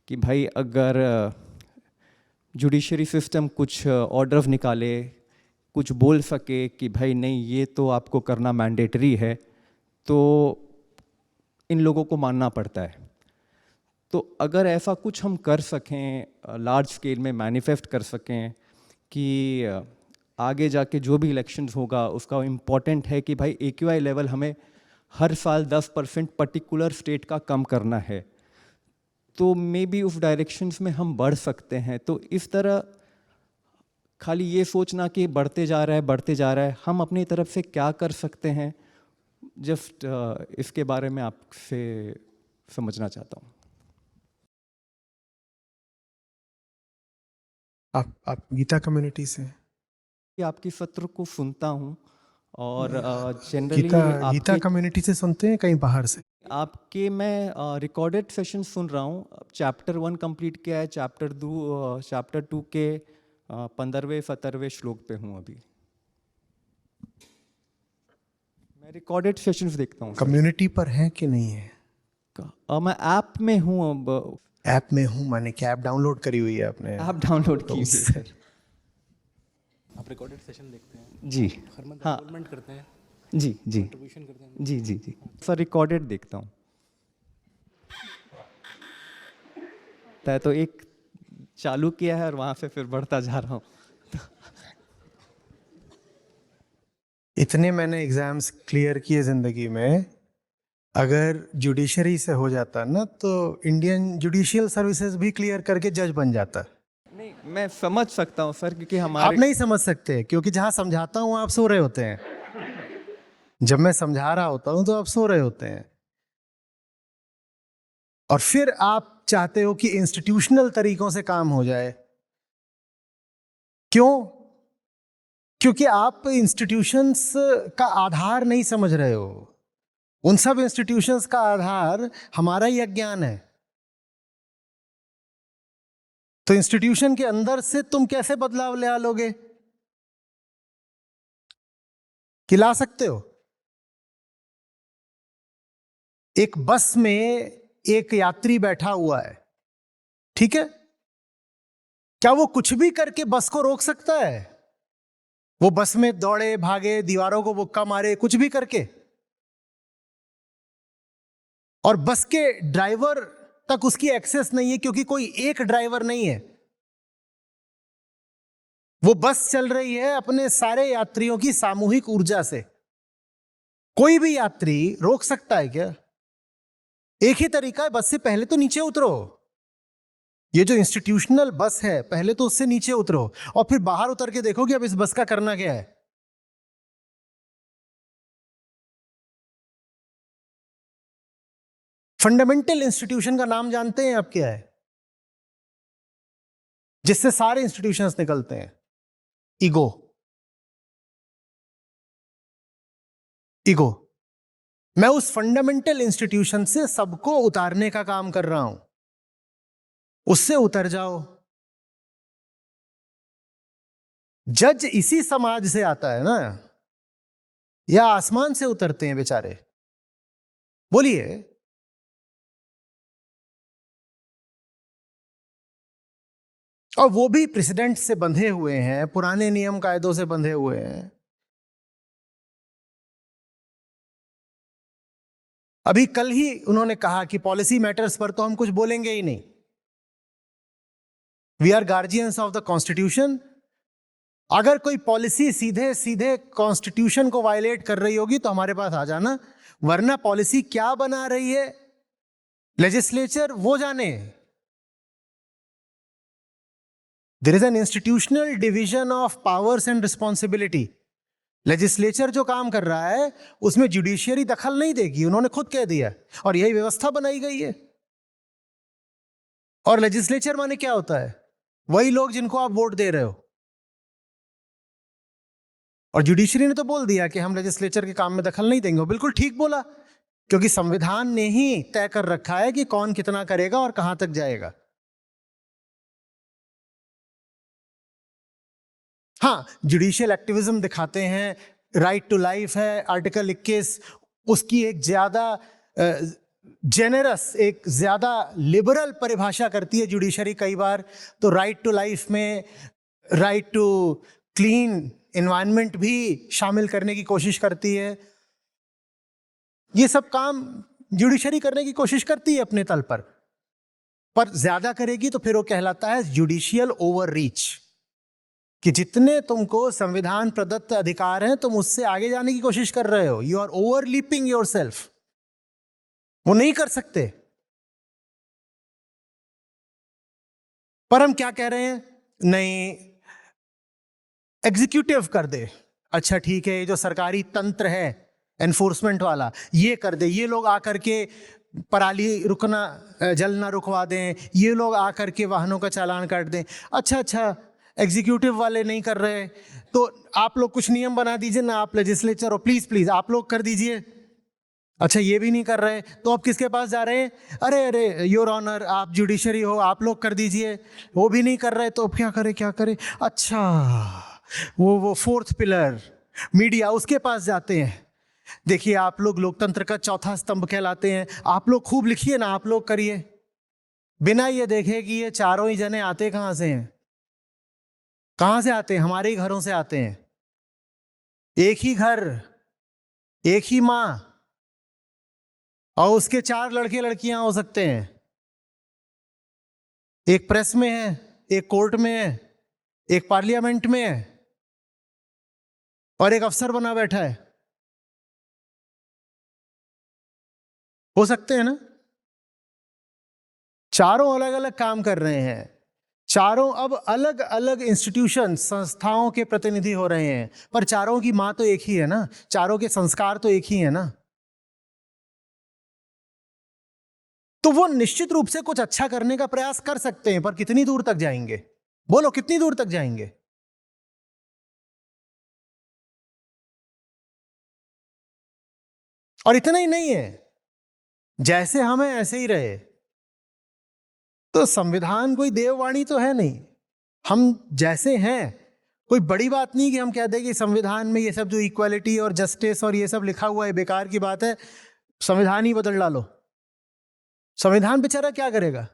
कि भाई अगर जुडिशरी सिस्टम कुछ ऑर्डर निकाले कुछ बोल सके कि भाई नहीं ये तो आपको करना मैंडेटरी है, तो इन लोगों को मानना पड़ता है। तो अगर ऐसा कुछ हम कर सकें, लार्ज स्केल में मैनिफेस्ट कर सकें कि आगे जाके जो भी इलेक्शंस होगा उसका इम्पॉर्टेंट है कि भाई AQI लेवल हमें हर साल 10% पर्टिकुलर स्टेट का कम करना है, तो मे बी उस डायरेक्शंस में हम बढ़ सकते हैं। तो इस तरह खाली ये सोचना कि बढ़ते जा रहा है, हम अपनी तरफ से क्या कर सकते हैं, जस्ट इसके बारे में आपसे समझना चाहता हूँ। आप गीता कम्युनिटी से हैं? कि आपकी सत्र को सुनता हूँ और जनरली गीता कम्युनिटी से सुनते हैं कहीं बाहर से? आपके मैं रिकॉर्डेड सेशन सुन रहा हूँ। चैप्टर 1 कंप्लीट किया है, चैप्टर 2 के 15वें 17वें श्लोक पे हूँ अभी। मैं रिकॉर्डेड सेशंस देखता हूँ। कम्युनिटी पर हैं कि नहीं है? मैं ऐप में हूँ। अब ऐप में हूँ माने क्या ऐप डाउनलोड करी हुई है आपने? ऐप डाउनलोड की हुई है सर। आप रिकॉर्डेड सेशन देखते हैं? जी हर मंथ हाँ, एनरोलमेंट करते हैं, जी कंट्रीब्यूशन करते हैं? जी सर, रिकॉर्डेड देखता हूँ। तो एक चालू किया है और वहाँ से फिर बढ़ता जा रहा हूँ। इतने मैंने एग्जाम्स क्लियर किए जिंदगी में, अगर जुडिशरी से हो जाता ना तो इंडियन जुडिशियल सर्विसेज भी क्लियर करके जज बन जाता। नहीं, मैं समझ सकता हूँ सर, क्योंकि आप हमारे नहीं समझ सकते क्योंकि जहां समझाता हूं आप सो रहे होते हैं। जब मैं समझा रहा होता हूं तो आप सो रहे होते हैं, और फिर आप चाहते हो कि इंस्टीट्यूशनल तरीकों से काम हो जाए। क्यों? क्योंकि आप इंस्टीट्यूशंस का आधार नहीं समझ रहे हो। उन सब इंस्टीट्यूशंस का आधार हमारा ही अज्ञान है। तो इंस्टीट्यूशन के अंदर से तुम कैसे बदलाव ले लोगे? कि ला सकते हो? एक बस में एक यात्री बैठा हुआ है, ठीक है? क्या वो कुछ भी करके बस को रोक सकता है? वो बस में दौड़े भागे, दीवारों को मुक्का मारे, कुछ भी करके? और बस के ड्राइवर तक उसकी एक्सेस नहीं है क्योंकि कोई एक ड्राइवर नहीं है। वो बस चल रही है अपने सारे यात्रियों की सामूहिक ऊर्जा से। कोई भी यात्री रोक सकता है क्या? एक ही तरीका है, बस से पहले तो नीचे उतरो। ये जो इंस्टीट्यूशनल बस है, पहले तो उससे नीचे उतरो और फिर बाहर उतर के देखो कि अब इस बस का करना क्या है। फंडामेंटल इंस्टीट्यूशन का नाम जानते हैं आप क्या है? जिससे सारे इंस्टीट्यूशंस निकलते हैं। ईगो। ईगो। मैं उस फंडामेंटल इंस्टीट्यूशन से सबको उतारने का काम कर रहा हूं। उससे उतर जाओ। जज इसी समाज से आता है ना, या आसमान से उतरते हैं बेचारे? बोलिए। और वो भी प्रेसिडेंट से बंधे हुए हैं, पुराने नियम कायदों से बंधे हुए हैं। अभी कल ही उन्होंने कहा कि पॉलिसी मैटर्स पर तो हम कुछ बोलेंगे ही नहीं। We are guardians of the constitution. अगर कोई पॉलिसी सीधे सीधे कॉन्स्टिट्यूशन को वायलेट कर रही होगी तो हमारे पास आ जाना, वरना पॉलिसी क्या बना रही है लेजिस्लेचर वो जाने। There is an institutional division of powers and responsibility. Legislature जो काम कर रहा है उसमें जुडिशियरी दखल नहीं देगी, उन्होंने खुद कह दिया, और यही व्यवस्था बनाई गई है। और लेजिस्लेचर माने क्या होता है? वही लोग जिनको आप वोट दे रहे हो। और जुडिशरी ने तो बोल दिया कि हम लेजिस्लेचर के काम में दखल नहीं देंगे। बिल्कुल ठीक बोला, क्योंकि संविधान ने ही तय कर रखा है कि कौन कितना करेगा और कहां तक जाएगा। हाँ, जुडिशियल एक्टिविज्म दिखाते हैं, राइट टू लाइफ है आर्टिकल 21, उसकी एक ज्यादा जेनरस, एक ज्यादा लिबरल परिभाषा करती है जुडिशरी कई बार। तो राइट टू लाइफ में राइट टू क्लीन एनवायरनमेंट भी शामिल करने की कोशिश करती है। ये सब काम जुडिशरी करने की कोशिश करती है अपने तल पर ज्यादा करेगी तो फिर वो कहलाता है जुडिशियल ओवररीच, कि जितने तुमको संविधान प्रदत्त अधिकार हैं तुम उससे आगे जाने की कोशिश कर रहे हो। You are overleaping yourself. वो नहीं कर सकते। पर हम क्या कह रहे हैं, नहीं एग्जीक्यूटिव कर दे। अच्छा ठीक है, ये जो सरकारी तंत्र है एनफोर्समेंट वाला ये कर दे, ये लोग आकर के पराली रुकना जलना रुकवा दें, ये लोग आकर के वाहनों का चालान काट दें। अच्छा एग्जीक्यूटिव वाले नहीं कर रहे तो आप लोग कुछ नियम बना दीजिए ना, आप लेजिस्लेचर हो, प्लीज प्लीज आप लोग कर दीजिए। अच्छा ये भी नहीं कर रहे तो आप किसके पास जा रहे हैं, अरे योर ऑनर आप जुडिशरी हो, आप लोग कर दीजिए। वो भी नहीं कर रहे तो क्या करे। अच्छा वो फोर्थ पिलर मीडिया, उसके पास जाते हैं। देखिए आप लोग लोकतंत्र का चौथा स्तंभ कहलाते हैं, आप लोग खूब लिखिए ना, आप लोग करिए, बिना ये देखे कि ये चारों ही जने आते कहां से हैं। कहां से आते हैं, हमारे ही घरों से आते हैं। एक ही घर, एक ही मां और उसके 4 लड़के लड़कियां हो सकते हैं। एक प्रेस में है, एक कोर्ट में है, एक पार्लियामेंट में है और एक अफसर बना बैठा है। हो सकते हैं ना। चारों अलग अलग काम कर रहे हैं, चारों अब अलग अलग इंस्टीट्यूशन संस्थाओं के प्रतिनिधि हो रहे हैं, पर चारों की मां तो एक ही है ना, चारों के संस्कार तो एक ही है ना। तो वो निश्चित रूप से कुछ अच्छा करने का प्रयास कर सकते हैं, पर कितनी दूर तक जाएंगे, बोलो कितनी दूर तक जाएंगे। और इतना ही नहीं है, जैसे हमें ऐसे ही रहे। तो संविधान कोई देववाणी तो है नहीं, हम जैसे हैं कोई बड़ी बात नहीं कि हम कह दें कि संविधान में ये सब जो इक्वालिटी और जस्टिस और ये सब लिखा हुआ है बेकार की बात है, संविधान ही बदल डालो। संविधान बेचारा क्या करेगा।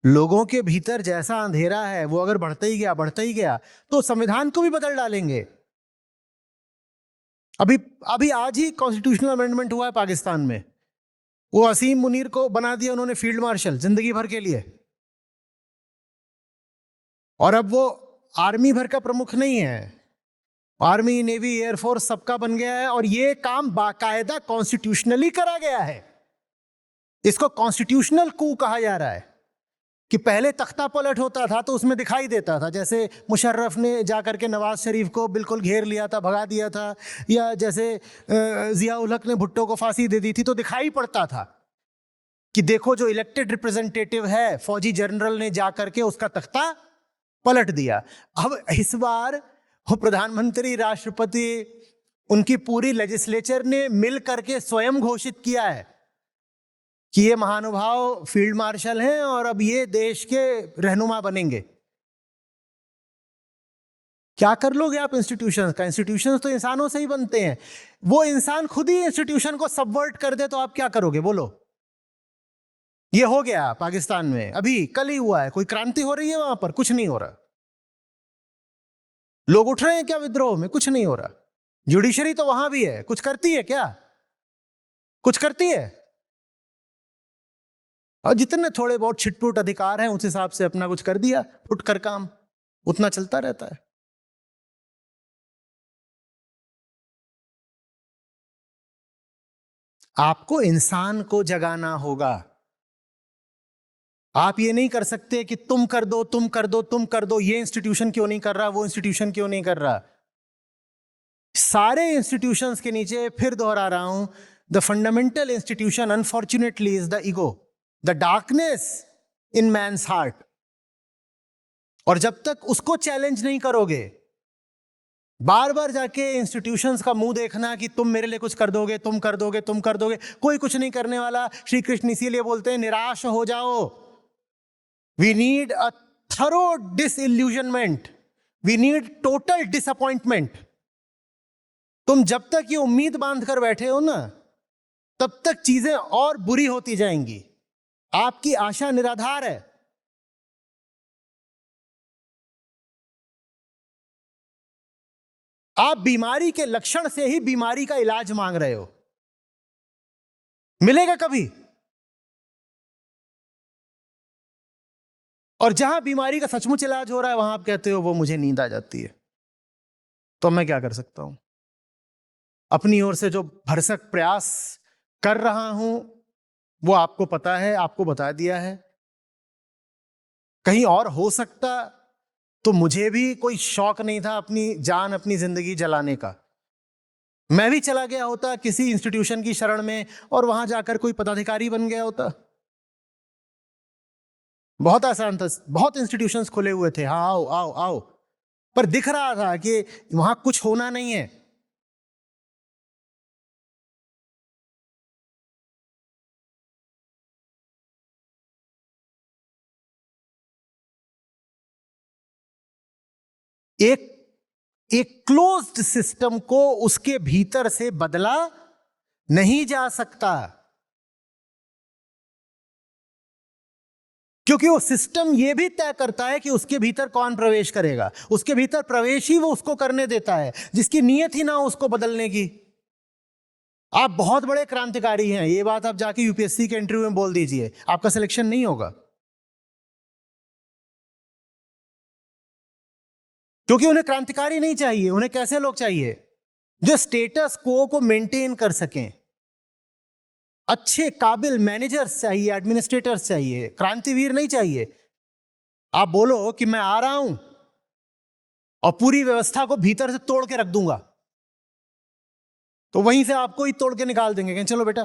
लोगों के भीतर जैसा अंधेरा है वो अगर बढ़ता ही गया तो संविधान को भी बदल डालेंगे। अभी आज ही कॉन्स्टिट्यूशनल अमेंडमेंट हुआ है पाकिस्तान में, वो असीम मुनीर को बना दिया उन्होंने फील्ड मार्शल जिंदगी भर के लिए, और अब वो आर्मी भर का प्रमुख नहीं है, आर्मी नेवी एयरफोर्स सबका बन गया है। और ये काम बाकायदा कॉन्स्टिट्यूशनली करा गया है। इसको कॉन्स्टिट्यूशनल कू कहा जा रहा है कि पहले तख्ता पलट होता था तो उसमें दिखाई देता था, जैसे मुशर्रफ ने जाकर के नवाज शरीफ को बिल्कुल घेर लिया था, भगा दिया था, या जैसे जिया उल हक ने भुट्टो को फांसी दे दी थी, तो दिखाई पड़ता था कि देखो जो इलेक्टेड रिप्रेजेंटेटिव है फौजी जनरल ने जाकर के उसका तख्ता पलट दिया। अब इस बार वो प्रधानमंत्री, राष्ट्रपति, उनकी पूरी लेजिस्लेचर ने मिल करके स्वयं घोषित किया है कि ये महानुभाव फील्ड मार्शल हैं और अब ये देश के रहनुमा बनेंगे। क्या कर लोगे आप इंस्टीट्यूशंस का? इंस्टीट्यूशंस तो इंसानों से ही बनते हैं। वो इंसान खुद ही इंस्टीट्यूशन को सबवर्ट कर दे तो आप क्या करोगे, बोलो। ये हो गया पाकिस्तान में, अभी कल ही हुआ है। कोई क्रांति हो रही है वहां पर? कुछ नहीं हो रहा। लोग उठ रहे हैं क्या विद्रोह में? कुछ नहीं हो रहा। जुडिशरी तो वहां भी है, कुछ करती है क्या? कुछ करती है? और जितने थोड़े बहुत छिटपुट अधिकार हैं उस हिसाब से अपना कुछ कर दिया, फुट कर काम उतना चलता रहता है। आपको इंसान को जगाना होगा। आप ये नहीं कर सकते कि तुम कर दो, तुम कर दो, तुम कर दो, ये इंस्टीट्यूशन क्यों नहीं कर रहा, वो इंस्टीट्यूशन क्यों नहीं कर रहा। सारे इंस्टीट्यूशंस के नीचे फिर दोहरा रहा हूं, the fundamental institution unfortunately is the ego, the darkness in man's heart. और जब तक उसको चैलेंज नहीं करोगे, बार बार जाके इंस्टीट्यूशंस का मुंह देखना कि तुम मेरे लिए कुछ कर दोगे, तुम कर दोगे, तुम कर दोगे, कोई कुछ नहीं करने वाला। श्री कृष्ण इसीलिए बोलते हैं निराश हो जाओ। We need a thorough disillusionment, we need total disappointment. तुम जब तक ये उम्मीद बांध कर बैठे हो ना, तब तक चीजें और बुरी होती जाएंगी। आपकी आशा निराधार है। आप बीमारी के लक्षण से ही बीमारी का इलाज मांग रहे हो। मिलेगा कभी? और जहां बीमारी का सचमुच इलाज हो रहा है वहां आप कहते हो वो मुझे नींद आ जाती है। तो मैं क्या कर सकता हूं? अपनी ओर से जो भरसक प्रयास कर रहा हूं वो आपको पता है, आपको बता दिया है। कहीं और हो सकता तो मुझे भी कोई शौक नहीं था अपनी जान, अपनी जिंदगी जलाने का। मैं भी चला गया होता किसी इंस्टीट्यूशन की शरण में और वहां जाकर कोई पदाधिकारी बन गया होता। बहुत आसान था, बहुत इंस्टीट्यूशंस खुले हुए थे, हाँ आओ आओ आओ, पर दिख रहा था कि वहां कुछ होना नहीं है। एक एक क्लोज्ड सिस्टम को उसके भीतर से बदला नहीं जा सकता, क्योंकि वो सिस्टम ये भी तय करता है कि उसके भीतर कौन प्रवेश करेगा। उसके भीतर प्रवेश ही वो उसको करने देता है जिसकी नीयत ही ना हो उसको बदलने की। आप बहुत बड़े क्रांतिकारी हैं, ये बात आप जाके यूपीएससी के इंटरव्यू में बोल दीजिए, आपका सिलेक्शन नहीं होगा। क्योंकि उन्हें क्रांतिकारी नहीं चाहिए। उन्हें कैसे लोग चाहिए? जो स्टेटस को मेंटेन कर सकें। अच्छे काबिल मैनेजर्स चाहिए, एडमिनिस्ट्रेटर्स चाहिए, क्रांतिवीर नहीं चाहिए। आप बोलो कि मैं आ रहा हूं और पूरी व्यवस्था को भीतर से तोड़ के रख दूंगा, तो वहीं से आपको ही तोड़ के निकाल देंगे कि चलो बेटा।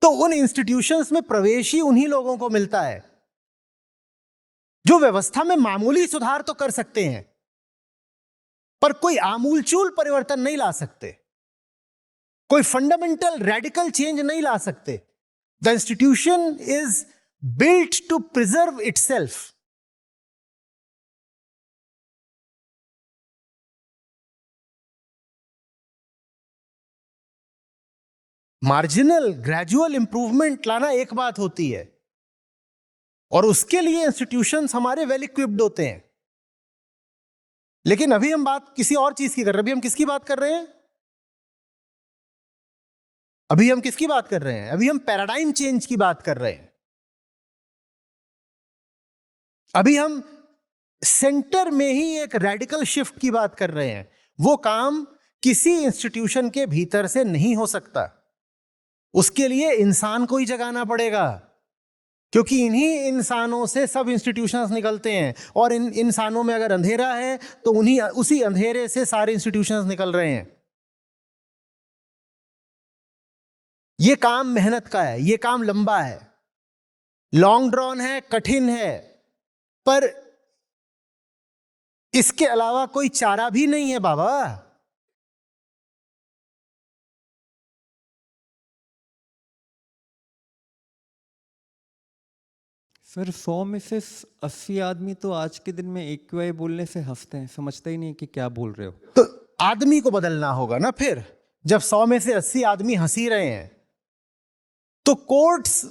तो उन इंस्टीट्यूशंस में प्रवेश ही उन्हीं लोगों को मिलता है जो व्यवस्था में मामूली सुधार तो कर सकते हैं पर कोई आमूलचूल परिवर्तन नहीं ला सकते, कोई फंडामेंटल रेडिकल चेंज नहीं ला सकते। The institution is built to preserve itself. Marginal gradual improvement लाना एक बात होती है और उसके लिए इंस्टीट्यूशंस हमारे वेल इक्विप्ड होते हैं। लेकिन अभी हम बात किसी और चीज की कर रहे हैं। अभी हम किसकी बात कर रहे हैं? अभी हम किसकी बात कर रहे हैं? अभी हम पैराडाइम चेंज की बात कर रहे हैं। अभी हम सेंटर में ही एक रेडिकल शिफ्ट की बात कर रहे हैं। वो काम किसी इंस्टीट्यूशन के भीतर से नहीं हो सकता, उसके लिए इंसान को ही जगाना पड़ेगा, क्योंकि इन्हीं इंसानों से सब इंस्टीट्यूशंस निकलते हैं और इन इंसानों में अगर अंधेरा है तो उसी अंधेरे से सारे इंस्टीट्यूशंस निकल रहे हैं। ये काम मेहनत का है, ये काम लंबा है, लॉन्ग ड्रॉन है, कठिन है, पर इसके अलावा कोई चारा भी नहीं है बाबा। सर 100 में से 80 आदमी तो आज के दिन में AQI बोलने से हंसते हैं, समझते ही नहीं कि क्या बोल रहे हो। तो आदमी को बदलना होगा ना। फिर जब 100 में से 80 आदमी हंस ही रहे हैं तो कोर्ट्स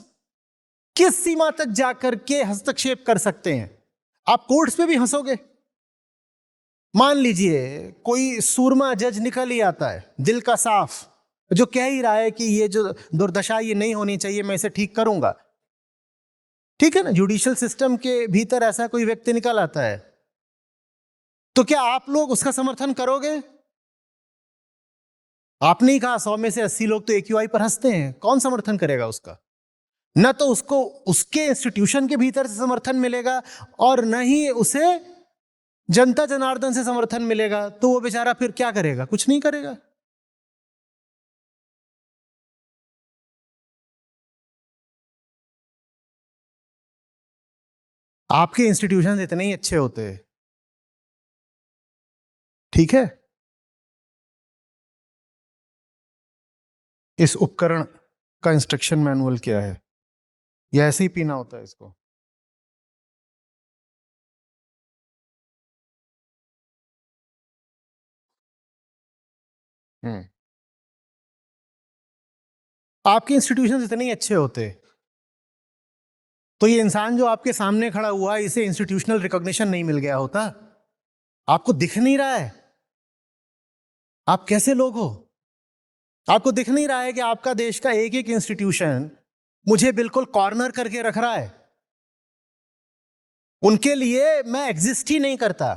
किस सीमा तक जाकर के हस्तक्षेप कर सकते हैं? आप कोर्ट्स पे भी हंसोगे। मान लीजिए कोई सूरमा जज निकल ही आता है, दिल का साफ, जो कह ही रहा है कि ये जो दुर्दशा ये नहीं होनी चाहिए, मैं इसे ठीक करूंगा। ठीक है ना, जुडिशियल सिस्टम के भीतर ऐसा कोई व्यक्ति निकल आता है, तो क्या आप लोग उसका समर्थन करोगे? आपने ही कहा 100 में से 80 लोग तो AQI पर हंसते हैं, कौन समर्थन करेगा उसका? न तो उसको उसके इंस्टीट्यूशन के भीतर से समर्थन मिलेगा और न ही उसे जनता जनार्दन से समर्थन मिलेगा। तो वो बेचारा फिर क्या करेगा? कुछ नहीं करेगा। आपके इंस्टीट्यूशन इतने ही अच्छे होते हैं, ठीक है, इस उपकरण का इंस्ट्रक्शन मैनुअल क्या है? या ऐसे ही पीना होता है इसको? आपके इंस्टीट्यूशन इतने ही अच्छे होते तो ये इंसान जो आपके सामने खड़ा हुआ है इसे इंस्टीट्यूशनल रिकॉग्निशन नहीं मिल गया होता। आपको दिख नहीं रहा है? आप कैसे लोग हो? आपको दिख नहीं रहा है कि आपका देश का एक एक इंस्टीट्यूशन मुझे बिल्कुल कॉर्नर करके रख रहा है? उनके लिए मैं एग्जिस्ट ही नहीं करता।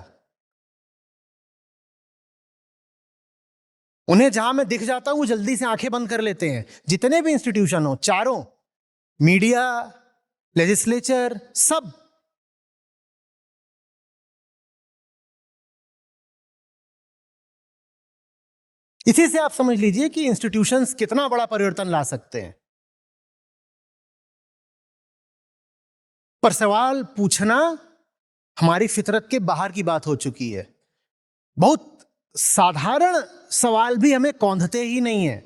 उन्हें जहां मैं दिख जाता हूं वो जल्दी से आंखें बंद कर लेते हैं। जितने भी इंस्टीट्यूशन हो, चारों, मीडिया, लेजिस्लेचर, सब। इसी से आप समझ लीजिए कि इंस्टीट्यूशंस कितना बड़ा परिवर्तन ला सकते हैं। पर सवाल पूछना हमारी फितरत के बाहर की बात हो चुकी है। बहुत साधारण सवाल भी हमें कौंधते ही नहीं है।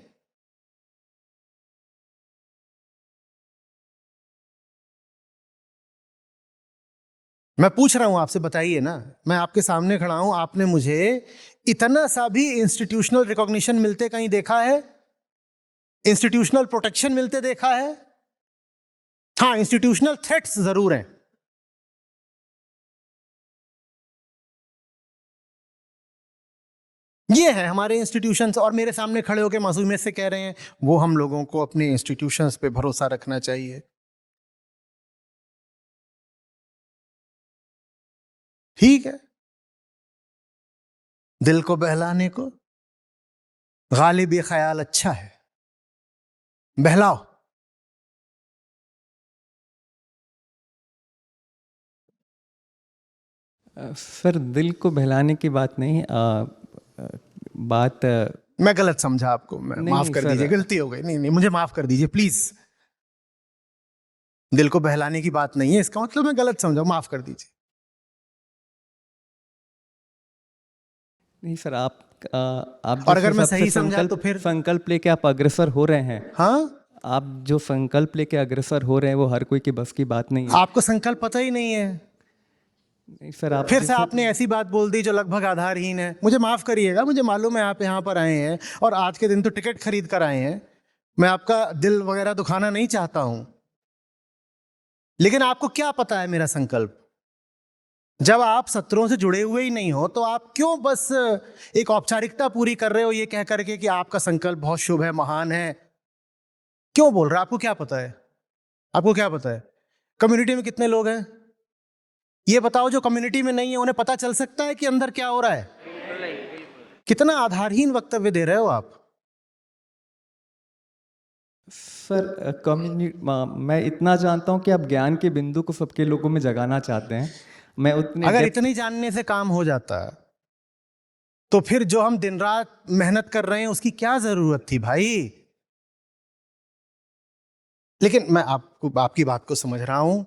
मैं पूछ रहा हूं आपसे, बताइए ना, मैं आपके सामने खड़ा हूं, आपने मुझे इतना सा भी इंस्टीट्यूशनल रिकॉग्निशन मिलते कहीं देखा है? इंस्टीट्यूशनल प्रोटेक्शन मिलते देखा है? हाँ, इंस्टीट्यूशनल थ्रेट्स जरूर हैं। ये है हमारे इंस्टीट्यूशंस, और मेरे सामने खड़े होकर मासूमियत से कह रहे हैं वो हम लोगों को अपने इंस्टीट्यूशंस पे भरोसा रखना चाहिए। ठीक है, दिल को बहलाने को गालिब ये ख्याल अच्छा है, बहलाओ। सर, दिल को बहलाने की बात नहीं, बात मैं गलत समझा आपको, मैं नहीं, माफ कर सर। दीजिए, गलती हो गई। नहीं नहीं, मुझे माफ कर दीजिए प्लीज। दिल को बहलाने की बात नहीं है, इसका मतलब मैं गलत समझा, माफ कर दीजिए। नहीं सर, आप और अगर मैं सही समझा तो फिर संकल्प लेके आप अग्रसर हो रहे हैं। हाँ, आप जो संकल्प लेके अग्रसर हो रहे हैं वो हर कोई की बस की बात नहीं है। आपको संकल्प पता ही नहीं है। नहीं सर, आप फिर से आपने ऐसी बात बोल दी जो लगभग आधारहीन है। मुझे माफ करिएगा, मुझे मालूम है आप यहाँ पर आए हैं और आज के दिन तो टिकट खरीद कर आए हैं। मैं आपका दिल वगैरह दुखाना नहीं चाहता हूं, लेकिन आपको क्या पता है मेरा संकल्प? जब आप सत्रों से जुड़े हुए ही नहीं हो तो आप क्यों बस एक औपचारिकता पूरी कर रहे हो ये कह करके कि आपका संकल्प बहुत शुभ है, महान है? क्यों बोल रहे हो? आपको क्या पता है? आपको क्या पता है कम्युनिटी में कितने लोग हैं? ये बताओ, जो कम्युनिटी में नहीं है उन्हें पता चल सकता है कि अंदर क्या हो रहा है? कितना आधारहीन वक्तव्य दे रहे हो आप। सर, मैं इतना जानता हूं कि आप ज्ञान के बिंदु को सबके लोगों में जगाना चाहते हैं। मैं उतने अगर इतनी जानने से काम हो जाता तो फिर जो हम दिन रात मेहनत कर रहे हैं उसकी क्या जरूरत थी भाई? लेकिन मैं आपकी बात को समझ रहा हूं।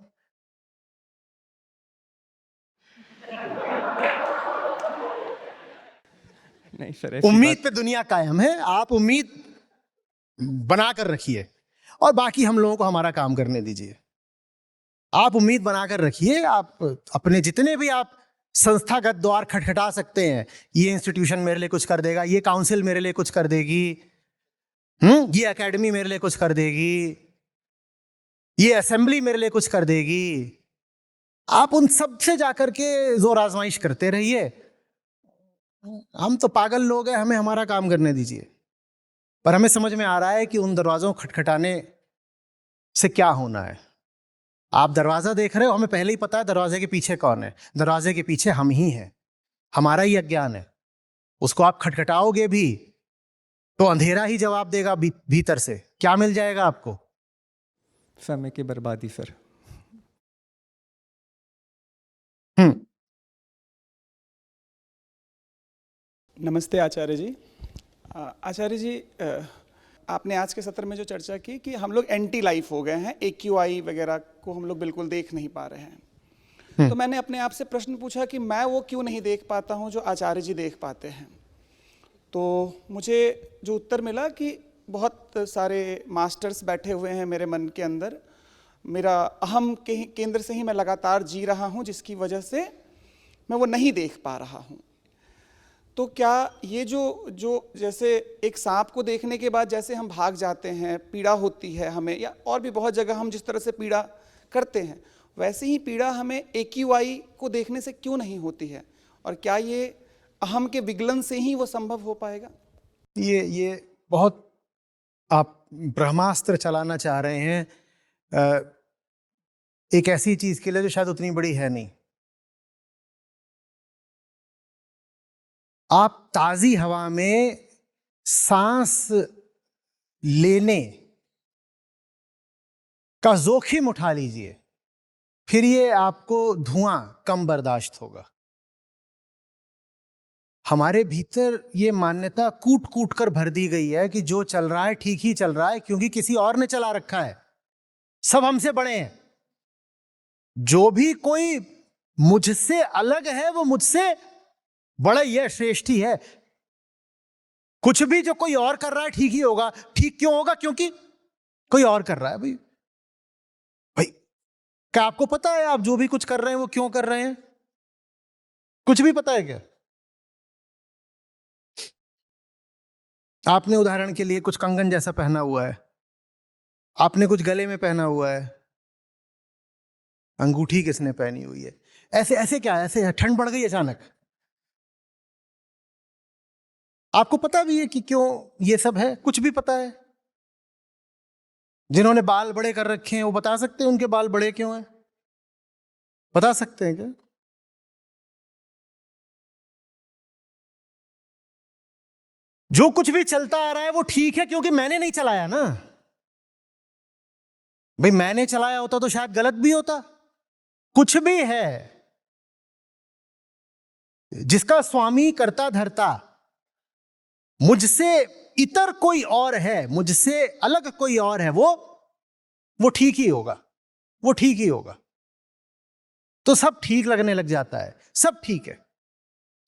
नहीं सर, ऐसी उम्मीद पे दुनिया कायम है, आप उम्मीद बना कर रखिए और बाकी हम लोगों को हमारा काम करने दीजिए। आप उम्मीद बनाकर रखिए, आप अपने जितने भी आप संस्थागत द्वार खटखटा सकते हैं, ये इंस्टीट्यूशन मेरे लिए कुछ कर देगा, ये काउंसिल मेरे लिए कुछ कर देगी, ये एकेडमी मेरे लिए कुछ कर देगी, ये असेंबली मेरे लिए कुछ कर देगी। आप उन सब से जाकर के जोर आजमाइश करते रहिए। हम तो पागल लोग हैं, हमें हमारा काम करने दीजिए। पर हमें समझ में आ रहा है कि उन दरवाजों खटखटाने से क्या होना है। आप दरवाजा देख रहे हो, हमें पहले ही पता है दरवाजे के पीछे कौन है। दरवाजे के पीछे हम ही हैं, हमारा ही अज्ञान है। उसको आप खटखटाओगे भी तो अंधेरा ही जवाब देगा भीतर से। क्या मिल जाएगा आपको? समय की बर्बादी सर। नमस्ते आचार्य जी। आचार्य जी, आपने आज के सत्र में जो चर्चा की कि हम लोग एंटी लाइफ हो गए हैं, AQI वगैरह को हम लोग बिल्कुल देख नहीं पा रहे हैं। तो मैंने अपने आप से प्रश्न पूछा कि मैं वो क्यों नहीं देख पाता हूँ जो आचार्य जी देख पाते हैं। तो मुझे जो उत्तर मिला कि बहुत सारे मास्टर्स बैठे हुए हैं मेरे मन के अंदर। मेरा अहम के केंद्र से ही मैं लगातार जी रहा हूँ, जिसकी वजह से मैं वो नहीं देख पा रहा हूँ। तो क्या ये जो जैसे एक सांप को देखने के बाद जैसे हम भाग जाते हैं, पीड़ा होती है हमें, या और भी बहुत जगह हम जिस तरह से पीड़ा करते हैं, वैसे ही पीड़ा हमें AQI को देखने से क्यों नहीं होती है? और क्या ये अहम के विगलन से ही वो संभव हो पाएगा? ये बहुत आप ब्रह्मास्त्र चलाना चाह रहे हैं एक ऐसी चीज के लिए जो शायद उतनी बड़ी है नहीं। आप ताजी हवा में सांस लेने का जोखिम उठा लीजिए, फिर ये आपको धुआं कम बर्दाश्त होगा। हमारे भीतर ये मान्यता कूट कूट कर भर दी गई है कि जो चल रहा है ठीक ही चल रहा है, क्योंकि किसी और ने चला रखा है, सब हमसे बड़े हैं। जो भी कोई मुझसे अलग है वो मुझसे बड़ा ही है, श्रेष्ठ ही है। कुछ भी जो कोई और कर रहा है ठीक ही होगा। ठीक क्यों होगा? क्योंकि कोई और कर रहा है। भाई भाई क्या आपको पता है आप जो भी कुछ कर रहे हैं वो क्यों कर रहे हैं? कुछ भी पता है क्या? आपने उदाहरण के लिए कुछ कंगन जैसा पहना हुआ है, आपने कुछ गले में पहना हुआ है, अंगूठी किसने पहनी हुई है? ऐसे ऐसे क्या, ऐसे ठंड बढ़ गई अचानक? आपको पता भी है कि क्यों ये सब है? कुछ भी पता है? जिन्होंने बाल बड़े कर रखे हैं वो बता सकते हैं उनके बाल बड़े क्यों हैं? बता सकते हैं क्या? जो कुछ भी चलता आ रहा है वो ठीक है क्योंकि मैंने नहीं चलाया ना। भाई मैंने चलाया होता तो शायद गलत भी होता। कुछ भी है जिसका स्वामी करता धरता मुझसे इतर कोई और है, मुझसे अलग कोई और है, वो ठीक ही होगा, वो ठीक ही होगा। तो सब ठीक लगने लग जाता है, सब ठीक है,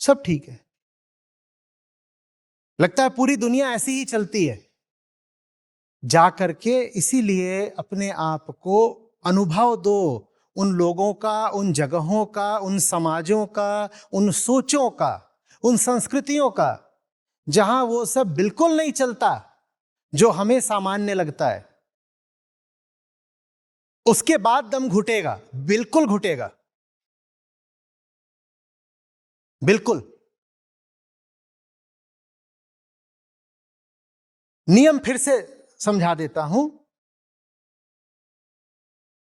सब ठीक है। लगता है पूरी दुनिया ऐसी ही चलती है। जा करके इसीलिए अपने आप को अनुभव दो उन लोगों का, उन जगहों का, उन समाजों का, उन सोचों का, उन संस्कृतियों का जहां वो सब बिल्कुल नहीं चलता जो हमें सामान्य लगता है। उसके बाद दम घुटेगा, बिल्कुल घुटेगा, बिल्कुल। नियम फिर से समझा देता हूं।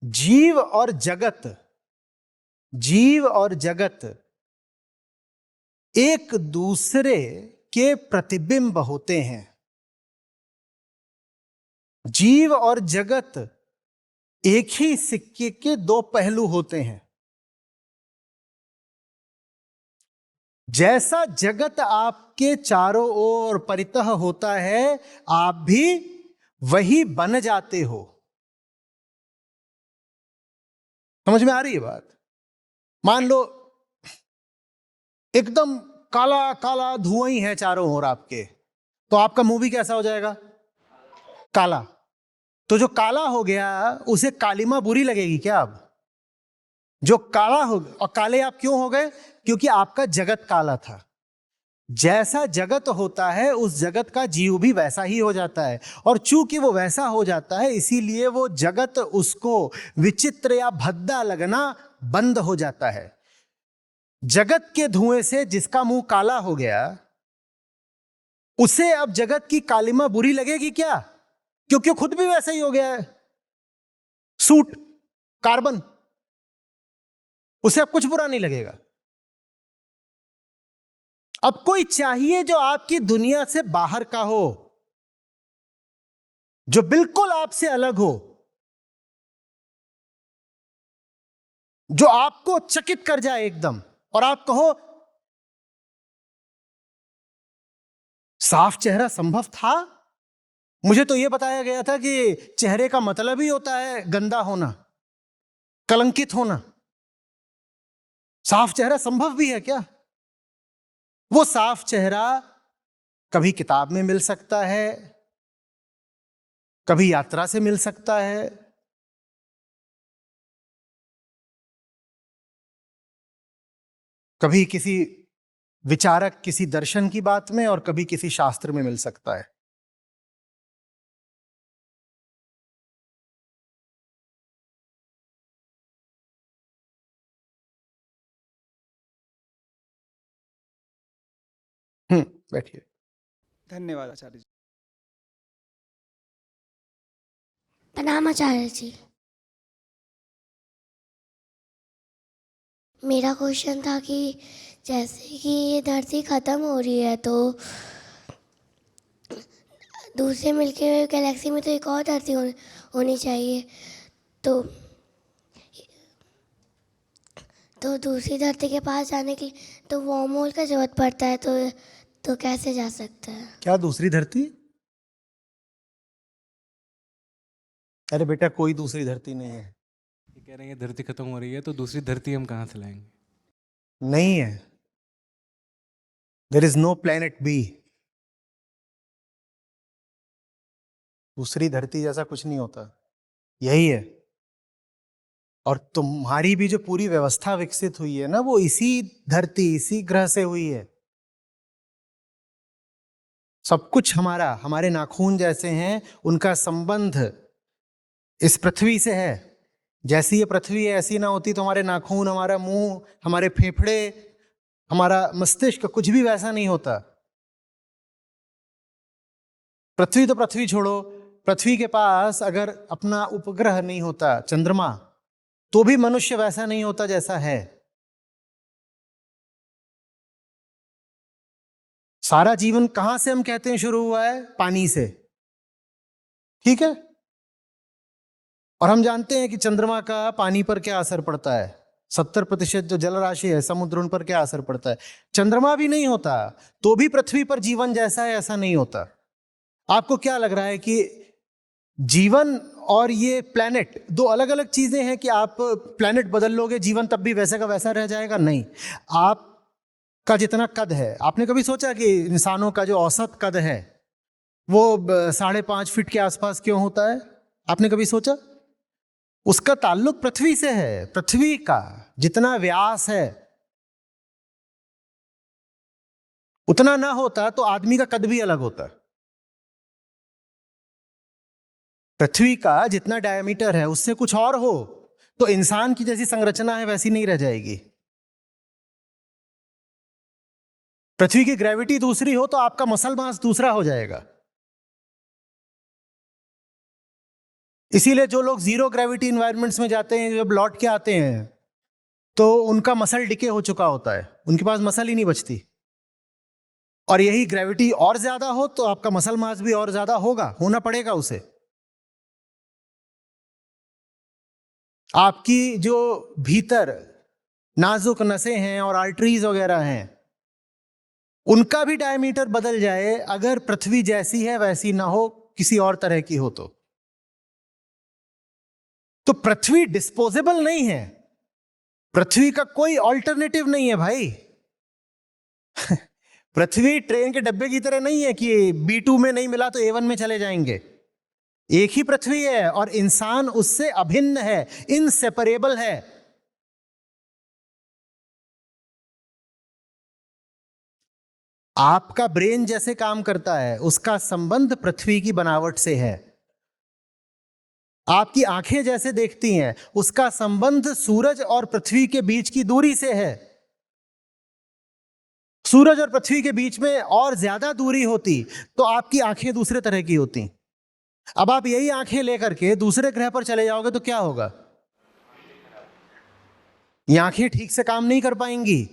जीव और जगत, जीव और जगत एक दूसरे के प्रतिबिंब होते हैं। जीव और जगत एक ही सिक्के के दो पहलू होते हैं। जैसा जगत आपके चारों ओर परितः होता है, आप भी वही बन जाते हो। समझ में आ रही है बात? मान लो एकदम काला काला धुआं ही है चारों ओर आपके, तो आपका मुंह भी कैसा हो जाएगा? काला। तो जो काला हो गया उसे कालिमा बुरी लगेगी क्या? अब जो काला हो गया, और काले आप क्यों हो गए? क्योंकि आपका जगत काला था। जैसा जगत होता है उस जगत का जीव भी वैसा ही हो जाता है, और चूंकि वो वैसा हो जाता है इसीलिए वो जगत उसको विचित्र या भद्दा लगना बंद हो जाता है। जगत के धुएं से जिसका मुंह काला हो गया उसे अब जगत की कालिमा बुरी लगेगी क्या? क्योंकि खुद भी वैसा ही हो गया है, सूट कार्बन, उसे अब कुछ बुरा नहीं लगेगा। अब कोई चाहिए जो आपकी दुनिया से बाहर का हो, जो बिल्कुल आपसे अलग हो, जो आपको चकित कर जाए एकदम, और आप कहो साफ चेहरा संभव था? मुझे तो यह बताया गया था कि चेहरे का मतलब ही होता है गंदा होना, कलंकित होना। साफ चेहरा संभव भी है क्या? वो साफ चेहरा कभी किताब में मिल सकता है, कभी यात्रा से मिल सकता है, कभी किसी विचारक किसी दर्शन की बात में, और कभी किसी शास्त्र में मिल सकता है। बैठिए। धन्यवाद आचार्य जी। प्रणाम आचार्य जी। मेरा क्वेश्चन था कि जैसे कि ये धरती ख़त्म हो रही है तो दूसरे मिल्की वे गैलेक्सी में तो एक और धरती होनी चाहिए, तो दूसरी धरती के पास जाने के लिए तो वार्म होल का जरूरत पड़ता है, तो कैसे जा सकता है? क्या दूसरी धरती? अरे बेटा, कोई दूसरी धरती नहीं है। ये कह रहे हैं धरती खत्म हो रही है तो दूसरी धरती हम कहाँ से लाएंगे? नहीं है। There is no planet B. दूसरी धरती जैसा कुछ नहीं होता, यही है। और तुम्हारी भी जो पूरी व्यवस्था विकसित हुई है ना, वो इसी धरती, इसी ग्रह से हुई है। सब कुछ हमारे नाखून जैसे हैं, उनका संबंध इस पृथ्वी से है। जैसी ये पृथ्वी है ऐसी ना होती तो हमारे नाखून, हमारा मुंह, हमारे फेफड़े, हमारा मस्तिष्क, कुछ भी वैसा नहीं होता। पृथ्वी तो पृथ्वी छोड़ो, पृथ्वी के पास अगर अपना उपग्रह नहीं होता, चंद्रमा, तो भी मनुष्य वैसा नहीं होता जैसा है। सारा जीवन कहां से हम कहते हैं शुरू हुआ है? पानी से, ठीक है। और हम जानते हैं कि चंद्रमा का पानी पर क्या असर पड़ता है। 70% जो जल राशि है समुद्र, उन पर क्या असर पड़ता है। चंद्रमा भी नहीं होता तो भी पृथ्वी पर जीवन जैसा है ऐसा नहीं होता। आपको क्या लग रहा है कि जीवन और ये प्लैनेट दो अलग अलग चीजें हैं कि आप प्लैनेट बदल लोगे, जीवन तब भी वैसे का वैसा रह जाएगा? नहीं। आपका जितना कद है, आपने कभी सोचा कि इंसानों का जो औसत कद है वो 5.5 फीट के आसपास क्यों होता है? आपने कभी सोचा? उसका ताल्लुक पृथ्वी से है। पृथ्वी का जितना व्यास है उतना ना होता तो आदमी का कद भी अलग होता। पृथ्वी का जितना डायमीटर है उससे कुछ और हो तो इंसान की जैसी संरचना है वैसी नहीं रह जाएगी। पृथ्वी की ग्रेविटी दूसरी हो तो आपका मसल मास दूसरा हो जाएगा। इसीलिए जो लोग जीरो ग्रेविटी इन्वायरमेंट्स में जाते हैं, जब लौट के आते हैं तो उनका मसल डिके हो चुका होता है, उनके पास मसल ही नहीं बचती। और यही ग्रेविटी और ज्यादा हो तो आपका मसल मास भी और ज्यादा होना पड़ेगा उसे। आपकी जो भीतर नाजुक नसें हैं और आर्टरीज वगैरह हैं, उनका भी डायमीटर बदल जाए, अगर पृथ्वी जैसी है वैसी ना हो, किसी और तरह की हो तो पृथ्वी डिस्पोजेबल नहीं है। पृथ्वी का कोई ऑल्टरनेटिव नहीं है भाई। पृथ्वी ट्रेन के डब्बे की तरह नहीं है कि B2 में नहीं मिला तो A1 में चले जाएंगे। एक ही पृथ्वी है और इंसान उससे अभिन्न है, इनसेपरेबल है। आपका ब्रेन जैसे काम करता है उसका संबंध पृथ्वी की बनावट से है। आपकी आंखें जैसे देखती हैं उसका संबंध सूरज और पृथ्वी के बीच की दूरी से है। सूरज और पृथ्वी के बीच में और ज्यादा दूरी होती तो आपकी आंखें दूसरे तरह की होती। अब आप यही आंखें लेकर के दूसरे ग्रह पर चले जाओगे तो क्या होगा? ये आंखें ठीक से काम नहीं कर पाएंगी।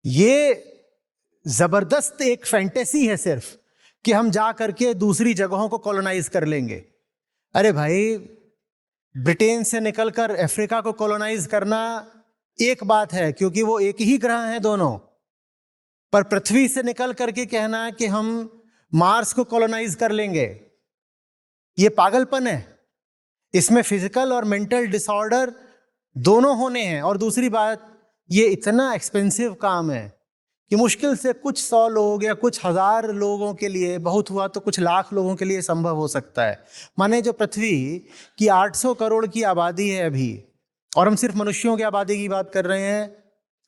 ये जबरदस्त एक फैंटेसी है सिर्फ कि हम जा करके दूसरी जगहों को कॉलोनाइज कर लेंगे। अरे भाई, ब्रिटेन से निकलकर अफ्रीका को कॉलोनाइज करना एक बात है क्योंकि वो एक ही ग्रह हैं दोनों, पर पृथ्वी से निकल करके कहना कि हम मार्स को कॉलोनाइज कर लेंगे, ये पागलपन है। इसमें फिजिकल और मेंटल डिसऑर्डर दोनों होने हैं। और दूसरी बात, ये इतना एक्सपेंसिव काम है कि मुश्किल से कुछ 100 लोग या कुछ 1000 लोगों के लिए, बहुत हुआ तो कुछ लाख लोगों के लिए संभव हो सकता है। माने जो पृथ्वी की 800 करोड़ की आबादी है अभी, और हम सिर्फ मनुष्यों की आबादी की बात कर रहे हैं,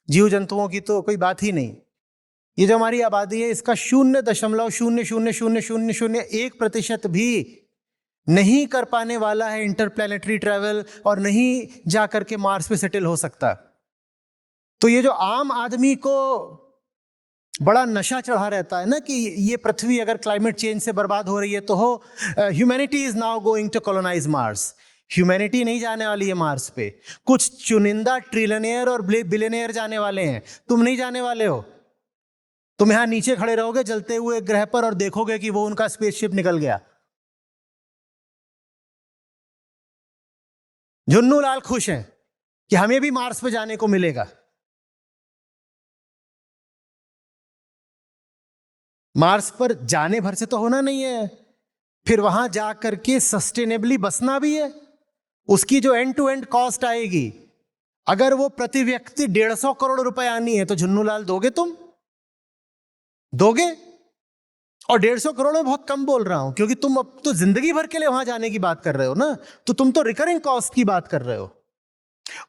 जीव जंतुओं की तो कोई बात ही नहीं। ये जो हमारी आबादी है इसका 0.0000001% भी नहीं कर पाने वाला है इंटरप्लैनेटरी ट्रैवल और नहीं जा करके मार्स पे सेटल हो सकता। तो ये जो आम आदमी को बड़ा नशा चढ़ा रहता है ना कि ये पृथ्वी अगर क्लाइमेट चेंज से बर्बाद हो रही है तो हो, humanity is now going to colonise Mars. Humanity नहीं जाने वाली है मार्स पे, कुछ चुनिंदा ट्रिलियनियर और बिलियनियर जाने वाले हैं, तुम नहीं जाने वाले हो। तुम यहां नीचे खड़े रहोगे जलते हुए ग्रह पर और देखोगे कि वो उनका स्पेसशिप निकल गया। झुन्नू लाल खुश हैं कि हमें भी मार्स पे जाने को मिलेगा। मार्स पर जाने भर से तो होना नहीं है, फिर वहां जा करके सस्टेनेबली बसना भी है। उसकी जो एंड टू एंड कॉस्ट आएगी, अगर वो प्रति व्यक्ति 150 करोड़ रुपए आनी है तो झुन्नू लाल दोगे? तुम दोगे? और 150 करोड़ में बहुत कम बोल रहा हूं, क्योंकि तुम अब तो जिंदगी भर के लिए वहां जाने की बात कर रहे हो ना, तो तुम तो रिकरिंग कॉस्ट की बात कर रहे हो।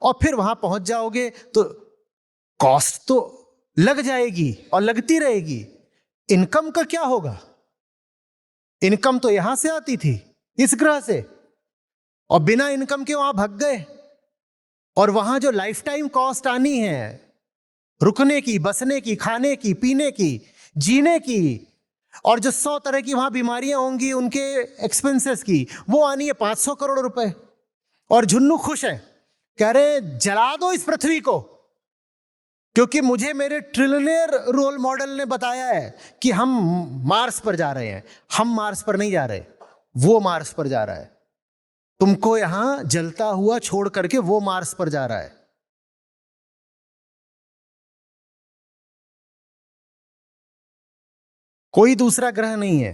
और फिर वहां पहुंच जाओगे तो कॉस्ट तो लग जाएगी और लगती रहेगी। इनकम का क्या होगा? इनकम तो यहां से आती थी, इस ग्रह से, और बिना इनकम के वहां भाग गए। और वहां जो लाइफ टाइम कॉस्ट आनी है, रुकने की, बसने की, खाने की, पीने की, जीने की, और जो 100 तरह की वहां बीमारियां होंगी उनके एक्सपेंसेस की, वो आनी है 500 करोड़ रुपए। और झुन्नू खुश है, कह रहे जला दो इस पृथ्वी को, क्योंकि मुझे मेरे ट्रिलियनियर रोल मॉडल ने बताया है कि हम मार्स पर जा रहे हैं। हम मार्स पर नहीं जा रहे, वो मार्स पर जा रहा है। तुमको यहां जलता हुआ छोड़ करके वो मार्स पर जा रहा है। कोई दूसरा ग्रह नहीं है।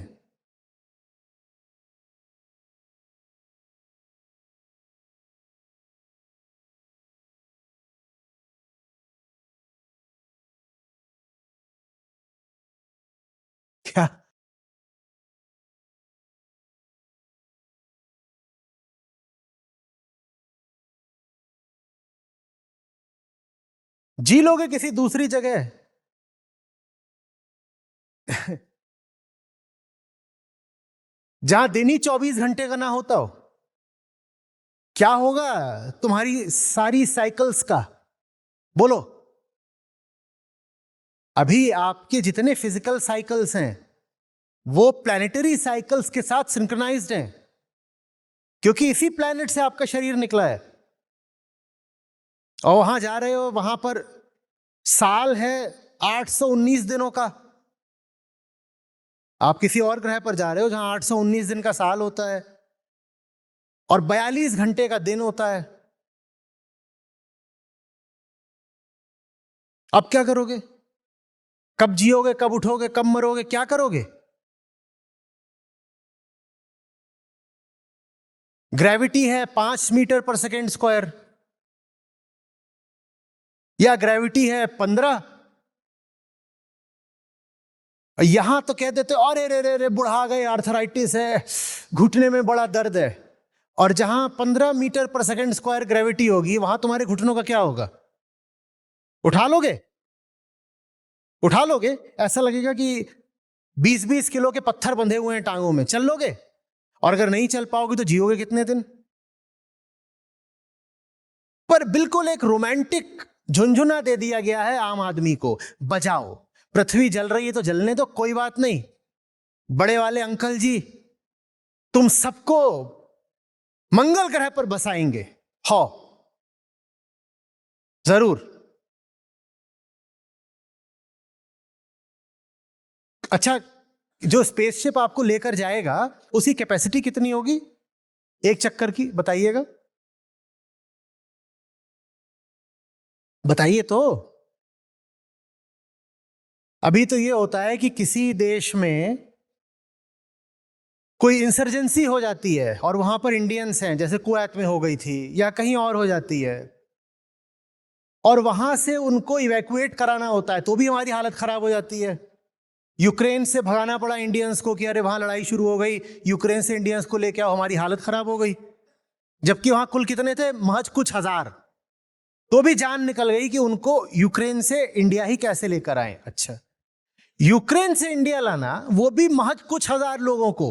क्या? जी लोगे किसी दूसरी जगह? जहां दिन ही 24 घंटे का ना होता हो? क्या होगा तुम्हारी सारी साइकिल्स का? बोलो। अभी आपके जितने फिजिकल साइकिल्स हैं वो प्लैनेटरी साइकिल्स के साथ सिंक्रोनाइज्ड हैं, क्योंकि इसी प्लैनेट से आपका शरीर निकला है। और वहां जा रहे हो, वहां पर साल है 819 दिनों का। आप किसी और ग्रह पर जा रहे हो जहां 819 दिन का साल होता है और 42 घंटे का दिन होता है। अब क्या करोगे? कब जियोगे, कब उठोगे, कब मरोगे, क्या करोगे? ग्रेविटी है 5 मीटर पर सेकेंड स्क्वायर, या ग्रेविटी है 15? यहां तो कह देते अरे रे रे रे बुढ़ा गए, आर्थराइटिस है, घुटने में बड़ा दर्द है। और जहां 15 मीटर पर सेकेंड स्क्वायर ग्रेविटी होगी, वहां तुम्हारे घुटनों का क्या होगा? उठा लोगे? उठा लोगे? ऐसा लगेगा कि 20-20 किलो के पत्थर बंधे हुए हैं टांगों में। चल लोगे? और अगर नहीं चल पाओगे तो जियोगे कितने दिन? पर बिल्कुल एक रोमांटिक झुंझुना दे दिया गया है आम आदमी को, बजाओ, पृथ्वी जल रही है तो जलने दो, कोई बात नहीं। बड़े वाले अंकल जी तुम सबको मंगल ग्रह पर बसाएंगे, हो जरूर। अच्छा, जो स्पेसशिप आपको लेकर जाएगा उसकी कैपेसिटी कितनी होगी एक चक्कर की? बताइएगा, बताइए तो। अभी तो ये होता है कि किसी देश में कोई इंसर्जेंसी हो जाती है और वहां पर इंडियंस हैं, जैसे कुवैत में हो गई थी या कहीं और हो जाती है, और वहां से उनको इवैक्यूएट कराना होता है, तो भी हमारी हालत खराब हो जाती है। यूक्रेन से भगाना पड़ा इंडियंस को कि अरे वहां लड़ाई शुरू हो गई, यूक्रेन से इंडियंस को लेके आओ, हमारी हालत खराब हो गई। जबकि वहां कुल कितने थे? महज कुछ हजार। तो भी जान निकल गई कि उनको यूक्रेन से इंडिया ही कैसे लेकर आए। अच्छा, यूक्रेन से इंडिया लाना, वो भी महज कुछ हजार लोगों को,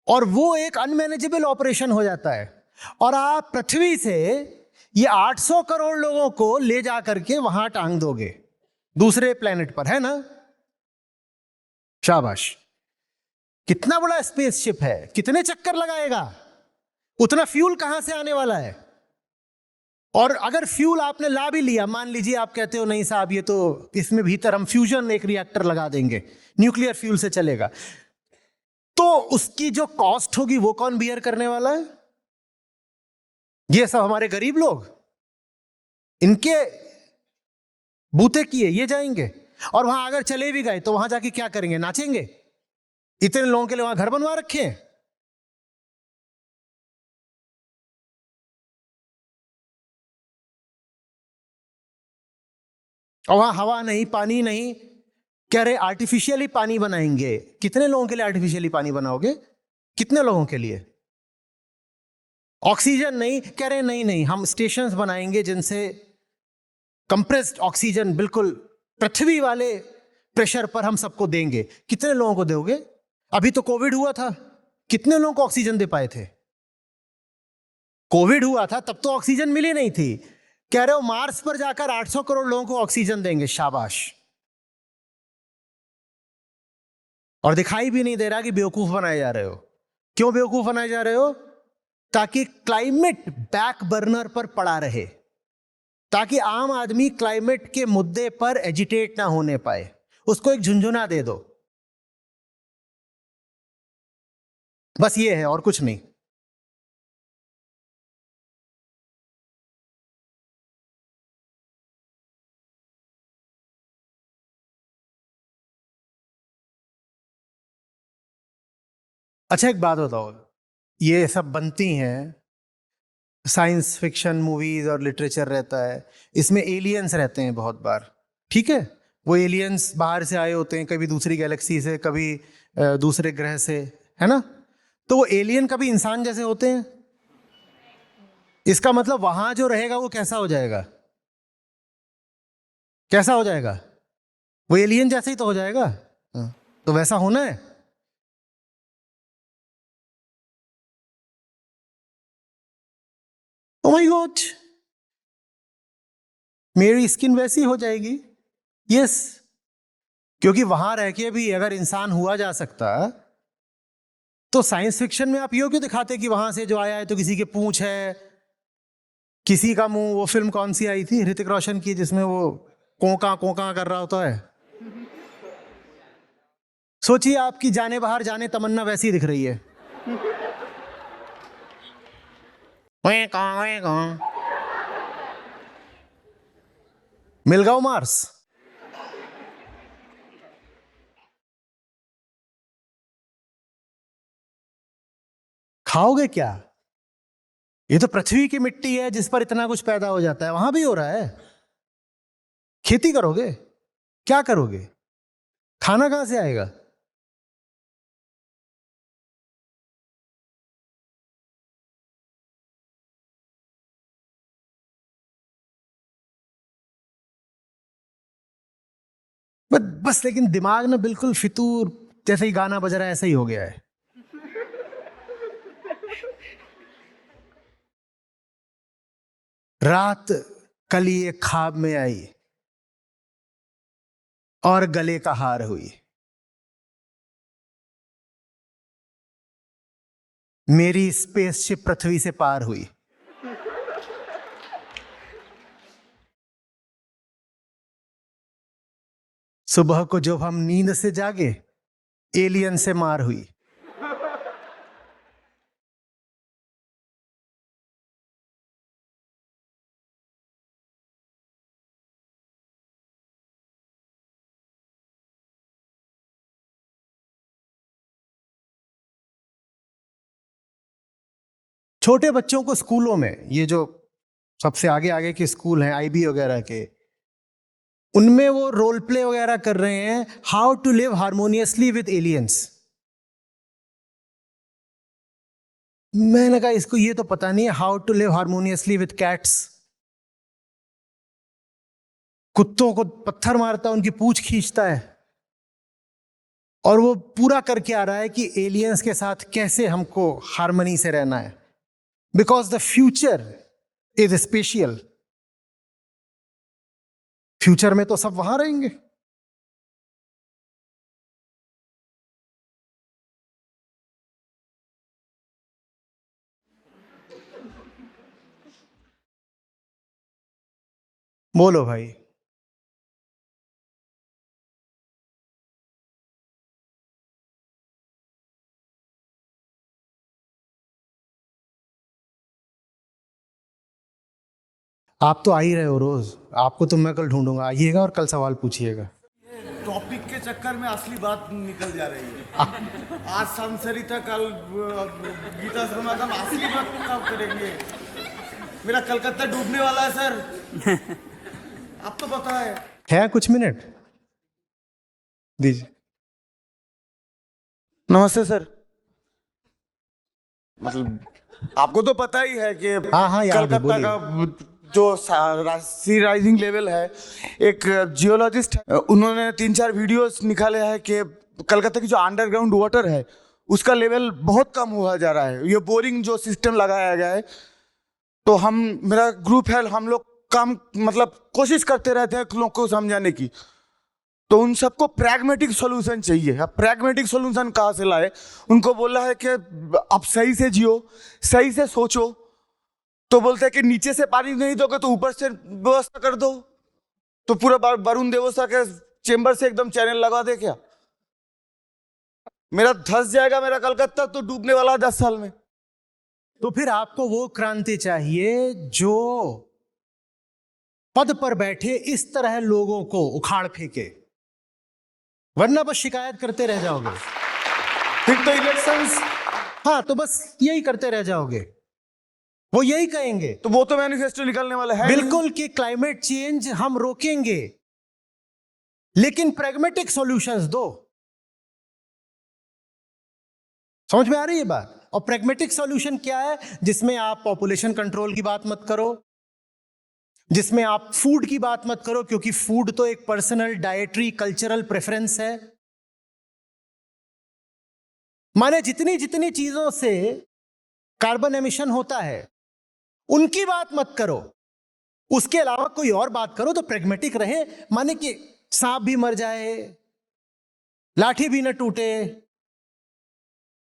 और वो एक अनमैनेजेबल ऑपरेशन हो जाता है, और आप पृथ्वी से ये 800 करोड़ लोगों को ले जा करके वहां टांग दोगे दूसरे प्लेनेट पर, है ना? शाबाश। कितना बड़ा स्पेसशिप है, कितने चक्कर लगाएगा, उतना फ्यूल कहां से आने वाला है? और अगर फ्यूल आपने ला भी लिया, मान लीजिए आप कहते हो नहीं साहब ये तो इसमें भीतर हम फ्यूजन एक रिएक्टर लगा देंगे, न्यूक्लियर फ्यूल से चलेगा, तो उसकी जो कॉस्ट होगी वो कौन बियर करने वाला है? ये सब हमारे गरीब लोग, इनके बूते किए ये जाएंगे। और वहां अगर चले भी गए तो वहां जाके क्या करेंगे? नाचेंगे? इतने लोगों के लिए वहां घर बनवा रखे हैं। और वहां हवा नहीं, पानी नहीं, कह रहे आर्टिफिशियली पानी बनाएंगे। कितने लोगों के लिए आर्टिफिशियली पानी बनाओगे? कितने लोगों के लिए? ऑक्सीजन नहीं, कह रहे नहीं नहीं हम स्टेशंस बनाएंगे जिनसे कंप्रेस्ड ऑक्सीजन बिल्कुल पृथ्वी वाले प्रेशर पर हम सबको देंगे। कितने लोगों को दोगे? अभी तो कोविड हुआ था, कितने लोगों को ऑक्सीजन दे पाए थे? कोविड हुआ था तब तो ऑक्सीजन मिली नहीं थी, कह रहे हो मार्स पर जाकर 800 करोड़ लोगों को ऑक्सीजन देंगे। शाबाश। और दिखाई भी नहीं दे रहा कि बेवकूफ बनाए जा रहे हो। क्यों बेवकूफ बनाए जा रहे हो? ताकि क्लाइमेट बैक बर्नर पर पड़ा रहे, ताकि आम आदमी क्लाइमेट के मुद्दे पर एजिटेट ना होने पाए, उसको एक झुंझुना दे दो, बस ये है और कुछ नहीं। अच्छा एक बात बताओ, ये सब बनती हैं, साइंस फिक्शन मूवीज और लिटरेचर रहता है, इसमें एलियंस रहते हैं बहुत बार, ठीक है? वो एलियंस बाहर से आए होते हैं, कभी दूसरी गैलेक्सी से, कभी दूसरे ग्रह से, है ना? तो वो एलियन कभी इंसान जैसे होते हैं? इसका मतलब वहां जो रहेगा वो कैसा हो जाएगा? कैसा हो जाएगा? वो एलियन जैसे ही तो हो जाएगा। हाँ, तो वैसा होना है। ओ माय गॉड, मेरी स्किन वैसी हो जाएगी। यस, क्योंकि वहां रह के भी अगर इंसान हुआ जा सकता, तो साइंस फिक्शन में आप ये क्यों दिखाते कि वहां से जो आया है तो किसी के पूंछ है, किसी का मुंह? वो फिल्म कौन सी आई थी ऋतिक रोशन की जिसमें वो कोका कोका कर रहा होता है? सोचिए आपकी जाने बाहर जाने तमन्ना वैसी दिख रही है। मिलगांव मार्स। खाओगे क्या? ये तो पृथ्वी की मिट्टी है जिस पर इतना कुछ पैदा हो जाता है, वहां भी हो रहा है। खेती करोगे? क्या करोगे? खाना कहां से आएगा? बस लेकिन दिमाग ना बिल्कुल फितूर, जैसे ही गाना बज रहा है ऐसा ही हो गया है। रात कली एक ख्वाब में आई और गले का हार हुई, मेरी स्पेसशिप पृथ्वी से पार हुई। सुबह को जब हम नींद से जागे, एलियन से मार हुई। छोटे बच्चों को स्कूलों में, ये जो सबसे आगे आगे के स्कूल हैं आईबी वगैरह के, उनमें वो रोल प्ले वगैरह कर रहे हैं, how to live harmoniously with aliens. मैंने कहा इसको ये तो पता नहीं है how to live harmoniously with cats. कुत्तों को पत्थर मारता है, उनकी पूंछ खींचता है, और वो पूरा करके आ रहा है कि एलियंस के साथ कैसे हमको हार्मनी से रहना है, because the future is spatial. Future में तो सब वहां रहेंगे। बोलो भाई। आप तो आ ही रहे हो रोज, आपको तो मैं कल ढूंढूंगा, आइएगा और कल सवाल पूछिएगा। टॉपिक के चक्कर में असली बात निकल जा रही है। आज सांसरी था, कल गीता शर्मा था, हम असली बात कब करेंगे? मेरा कलकत्ता डूबने वाला है सर। आप तो पता है कुछ मिनट दीजिए। नमस्ते सर। मतलब आपको तो पता ही है कि हाँ, याद है, कलकत्ता का जो सी राइजिंग लेवल है, एक जियोलॉजिस्ट उन्होंने 3-4 वीडियोस निकाले हैं कि कलकत्ता की जो अंडरग्राउंड वाटर है उसका लेवल बहुत कम हुआ जा रहा है। ये बोरिंग जो सिस्टम लगाया गया है, तो मेरा ग्रुप है, हम लोग काम मतलब कोशिश करते रहते हैं लोगों को समझाने की। तो उन सबको प्रैग्मेटिक सॉल्यूशन चाहिए। अब प्रैग्मेटिक सॉल्यूशन कहाँ से लाए? उनको बोला है कि आप सही से जियो, सही से सोचो। तो बोलते हैं कि नीचे से पानी नहीं दोगे तो ऊपर से व्यवस्था कर दो। तो पूरा वरुण देवस्था के चेंबर से एकदम चैनल लगा दे क्या? मेरा धस जाएगा मेरा कलकत्ता, तो डूबने वाला है 10 साल में। तो फिर आपको वो क्रांति चाहिए जो पद पर बैठे इस तरह लोगों को उखाड़ फेंके, वरना बस शिकायत करते रह जाओगे। फिर तो इलेक्शंस, हाँ, तो बस यही करते रह जाओगे। वो यही कहेंगे, तो वो तो मैनिफेस्टो निकलने वाला है बिल्कुल, कि क्लाइमेट चेंज हम रोकेंगे, लेकिन प्रैग्मेटिक सॉल्यूशंस दो। समझ में आ रही है बात? और प्रैग्मेटिक सॉल्यूशन क्या है? जिसमें आप पॉपुलेशन कंट्रोल की बात मत करो, जिसमें आप फूड की बात मत करो, क्योंकि फूड तो एक पर्सनल डाइटरी कल्चरल प्रेफरेंस है। माने जितनी जितनी चीजों से कार्बन एमिशन होता है उनकी बात मत करो, उसके अलावा कोई और बात करो तो प्रैग्मेटिक रहे। माने कि सांप भी मर जाए, लाठी भी न टूटे,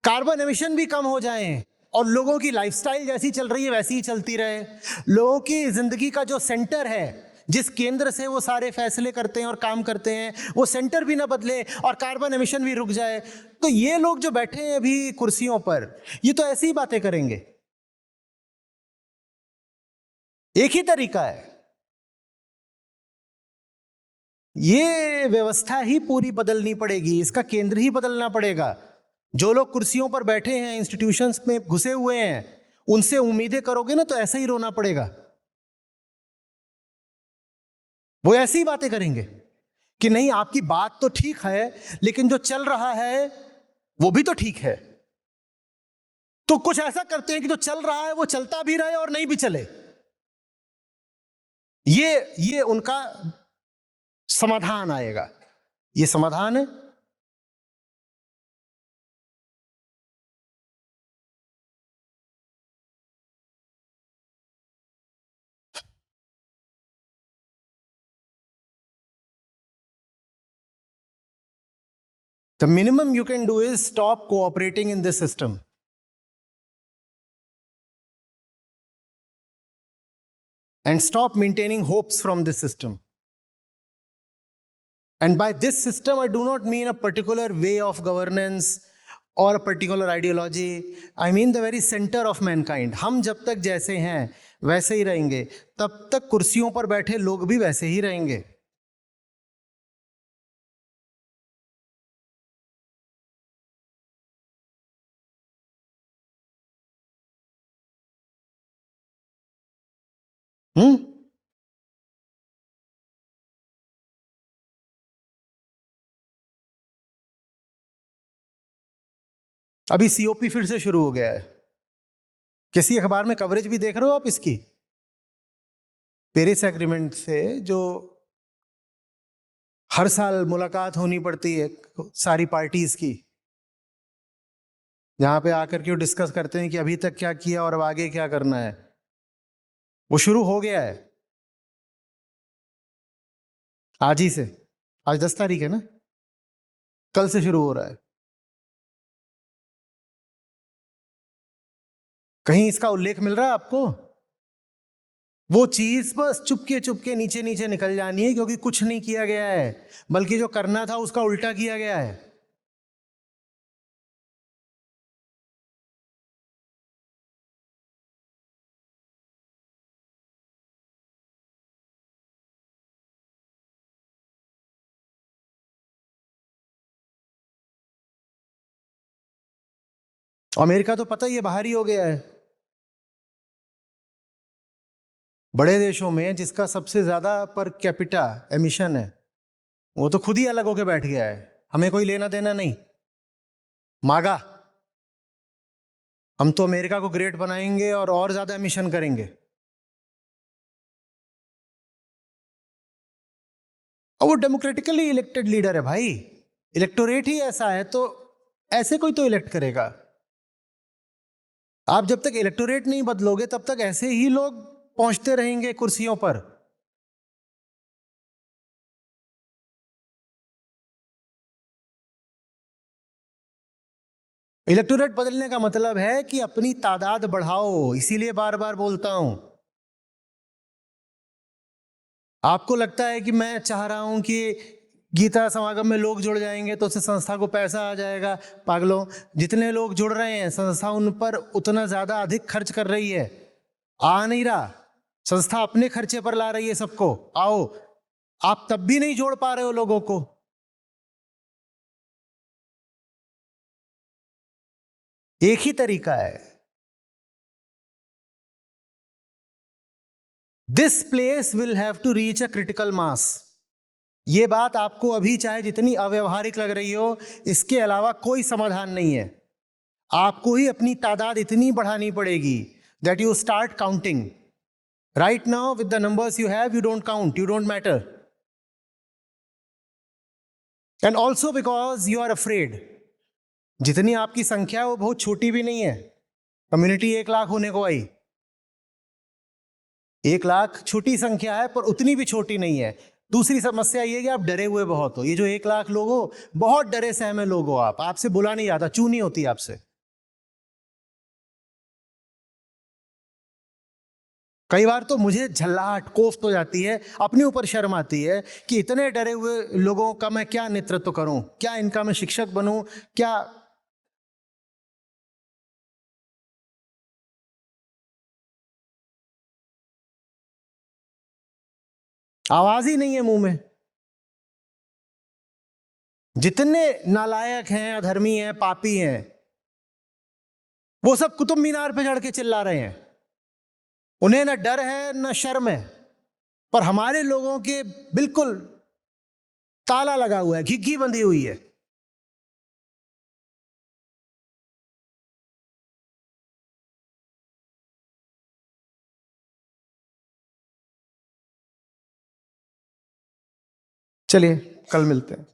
कार्बन एमिशन भी कम हो जाए, और लोगों की लाइफस्टाइल जैसी चल रही है वैसी ही चलती रहे। लोगों की जिंदगी का जो सेंटर है, जिस केंद्र से वो सारे फैसले करते हैं और काम करते हैं, वो सेंटर भी ना बदले और कार्बन एमिशन भी रुक जाए। तो ये लोग जो बैठे हैं अभी कुर्सियों पर, ये तो ऐसी ही बातें करेंगे। एक ही तरीका है, ये व्यवस्था ही पूरी बदलनी पड़ेगी, इसका केंद्र ही बदलना पड़ेगा। जो लोग कुर्सियों पर बैठे हैं, इंस्टीट्यूशंस में घुसे हुए हैं, उनसे उम्मीदें करोगे ना तो ऐसा ही रोना पड़ेगा। वो ऐसी ही बातें करेंगे कि नहीं, आपकी बात तो ठीक है, लेकिन जो चल रहा है वो भी तो ठीक है। तो कुछ ऐसा करते हैं कि जो चल रहा है वो चलता भी रहे और नहीं भी चले। ये उनका समाधान आएगा। ये समाधान है। The minimum you can do is stop cooperating in this system. And stop maintaining hopes from this system. And by this system, I do not mean a particular way of governance or a particular ideology. I mean the very center of mankind. हम जब तक जैसे हैं वैसे ही रहेंगे, तब तक कुर्सियों पर बैठे लोग भी वैसे ही रहेंगे। अभी सीओपी फिर से शुरू हो गया है। किसी अखबार में कवरेज भी देख रहे हो आप इसकी? पेरिस एग्रीमेंट से जो हर साल मुलाकात होनी पड़ती है सारी पार्टीज की, जहां पे आकर के वो डिस्कस करते हैं कि अभी तक क्या किया और अब आगे क्या करना है। वो शुरू हो गया है आज ही से। आज 10 तारीख है ना, कल से शुरू हो रहा है। कहीं इसका उल्लेख मिल रहा है आपको? वो चीज बस चुपके चुपके नीचे नीचे निकल जानी है, क्योंकि कुछ नहीं किया गया है, बल्कि जो करना था उसका उल्टा किया गया है। अमेरिका तो पता ही है बाहर ही हो गया है। बड़े देशों में जिसका सबसे ज्यादा पर कैपिटा एमिशन है, वो तो खुद ही अलग होके बैठ गया है। हमें कोई लेना देना नहीं। मागा, हम तो अमेरिका को ग्रेट बनाएंगे और ज्यादा एमिशन करेंगे। और वो डेमोक्रेटिकली इलेक्टेड लीडर है भाई, इलेक्टोरेट ही ऐसा है, तो ऐसे कोई तो इलेक्ट करेगा। आप जब तक इलेक्टोरेट नहीं बदलोगे तब तक ऐसे ही लोग पहुंचते रहेंगे कुर्सियों पर। इलेक्टोरेट बदलने का मतलब है कि अपनी तादाद बढ़ाओ। इसीलिए बार बार बोलता हूं, आपको लगता है कि मैं चाह रहा हूं कि गीता समागम में लोग जुड़ जाएंगे तो उससे संस्था को पैसा आ जाएगा। पागलों, जितने लोग जुड़ रहे हैं संस्था उन पर उतना ज्यादा अधिक खर्च कर रही है। आ नहीं रहा, संस्था अपने खर्चे पर ला रही है सबको। आओ, आप तब भी नहीं जोड़ पा रहे हो लोगों को। एक ही तरीका है, this place will have to reach a critical mass. ये बात आपको अभी चाहे जितनी अव्यवहारिक लग रही हो, इसके अलावा कोई समाधान नहीं है। आपको ही अपनी तादाद इतनी बढ़ानी पड़ेगी that you start counting. Right now with the numbers you have, you don't count, you don't matter. And also because you are afraid. जितनी आपकी संख्या है वो बहुत छोटी भी नहीं है। कम्युनिटी 1 लाख होने को आई। 1 लाख छोटी संख्या है, पर उतनी भी छोटी नहीं है। दूसरी समस्या ये है कि आप डरे हुए बहुत हो। ये जो 1 लाख लोग हो, बहुत डरे सहमे लोग हो आप। आपसे बुला नहीं जाता, चू नहीं होती आपसे। कई बार तो मुझे झल्लाहट कोफ्त हो जाती है, अपने ऊपर शर्म आती है कि इतने डरे हुए लोगों का मैं क्या नेतृत्व करूं, क्या इनका मैं शिक्षक बनूं, क्या। आवाज ही नहीं है मुंह में। जितने नालायक हैं, अधर्मी हैं, पापी हैं, वो सब कुतुब मीनार पे चढ़ के चिल्ला रहे हैं। उन्हें न डर है न शर्म है। पर हमारे लोगों के बिल्कुल ताला लगा हुआ है, घिघी बंधी हुई है। चलिए, कल मिलते हैं।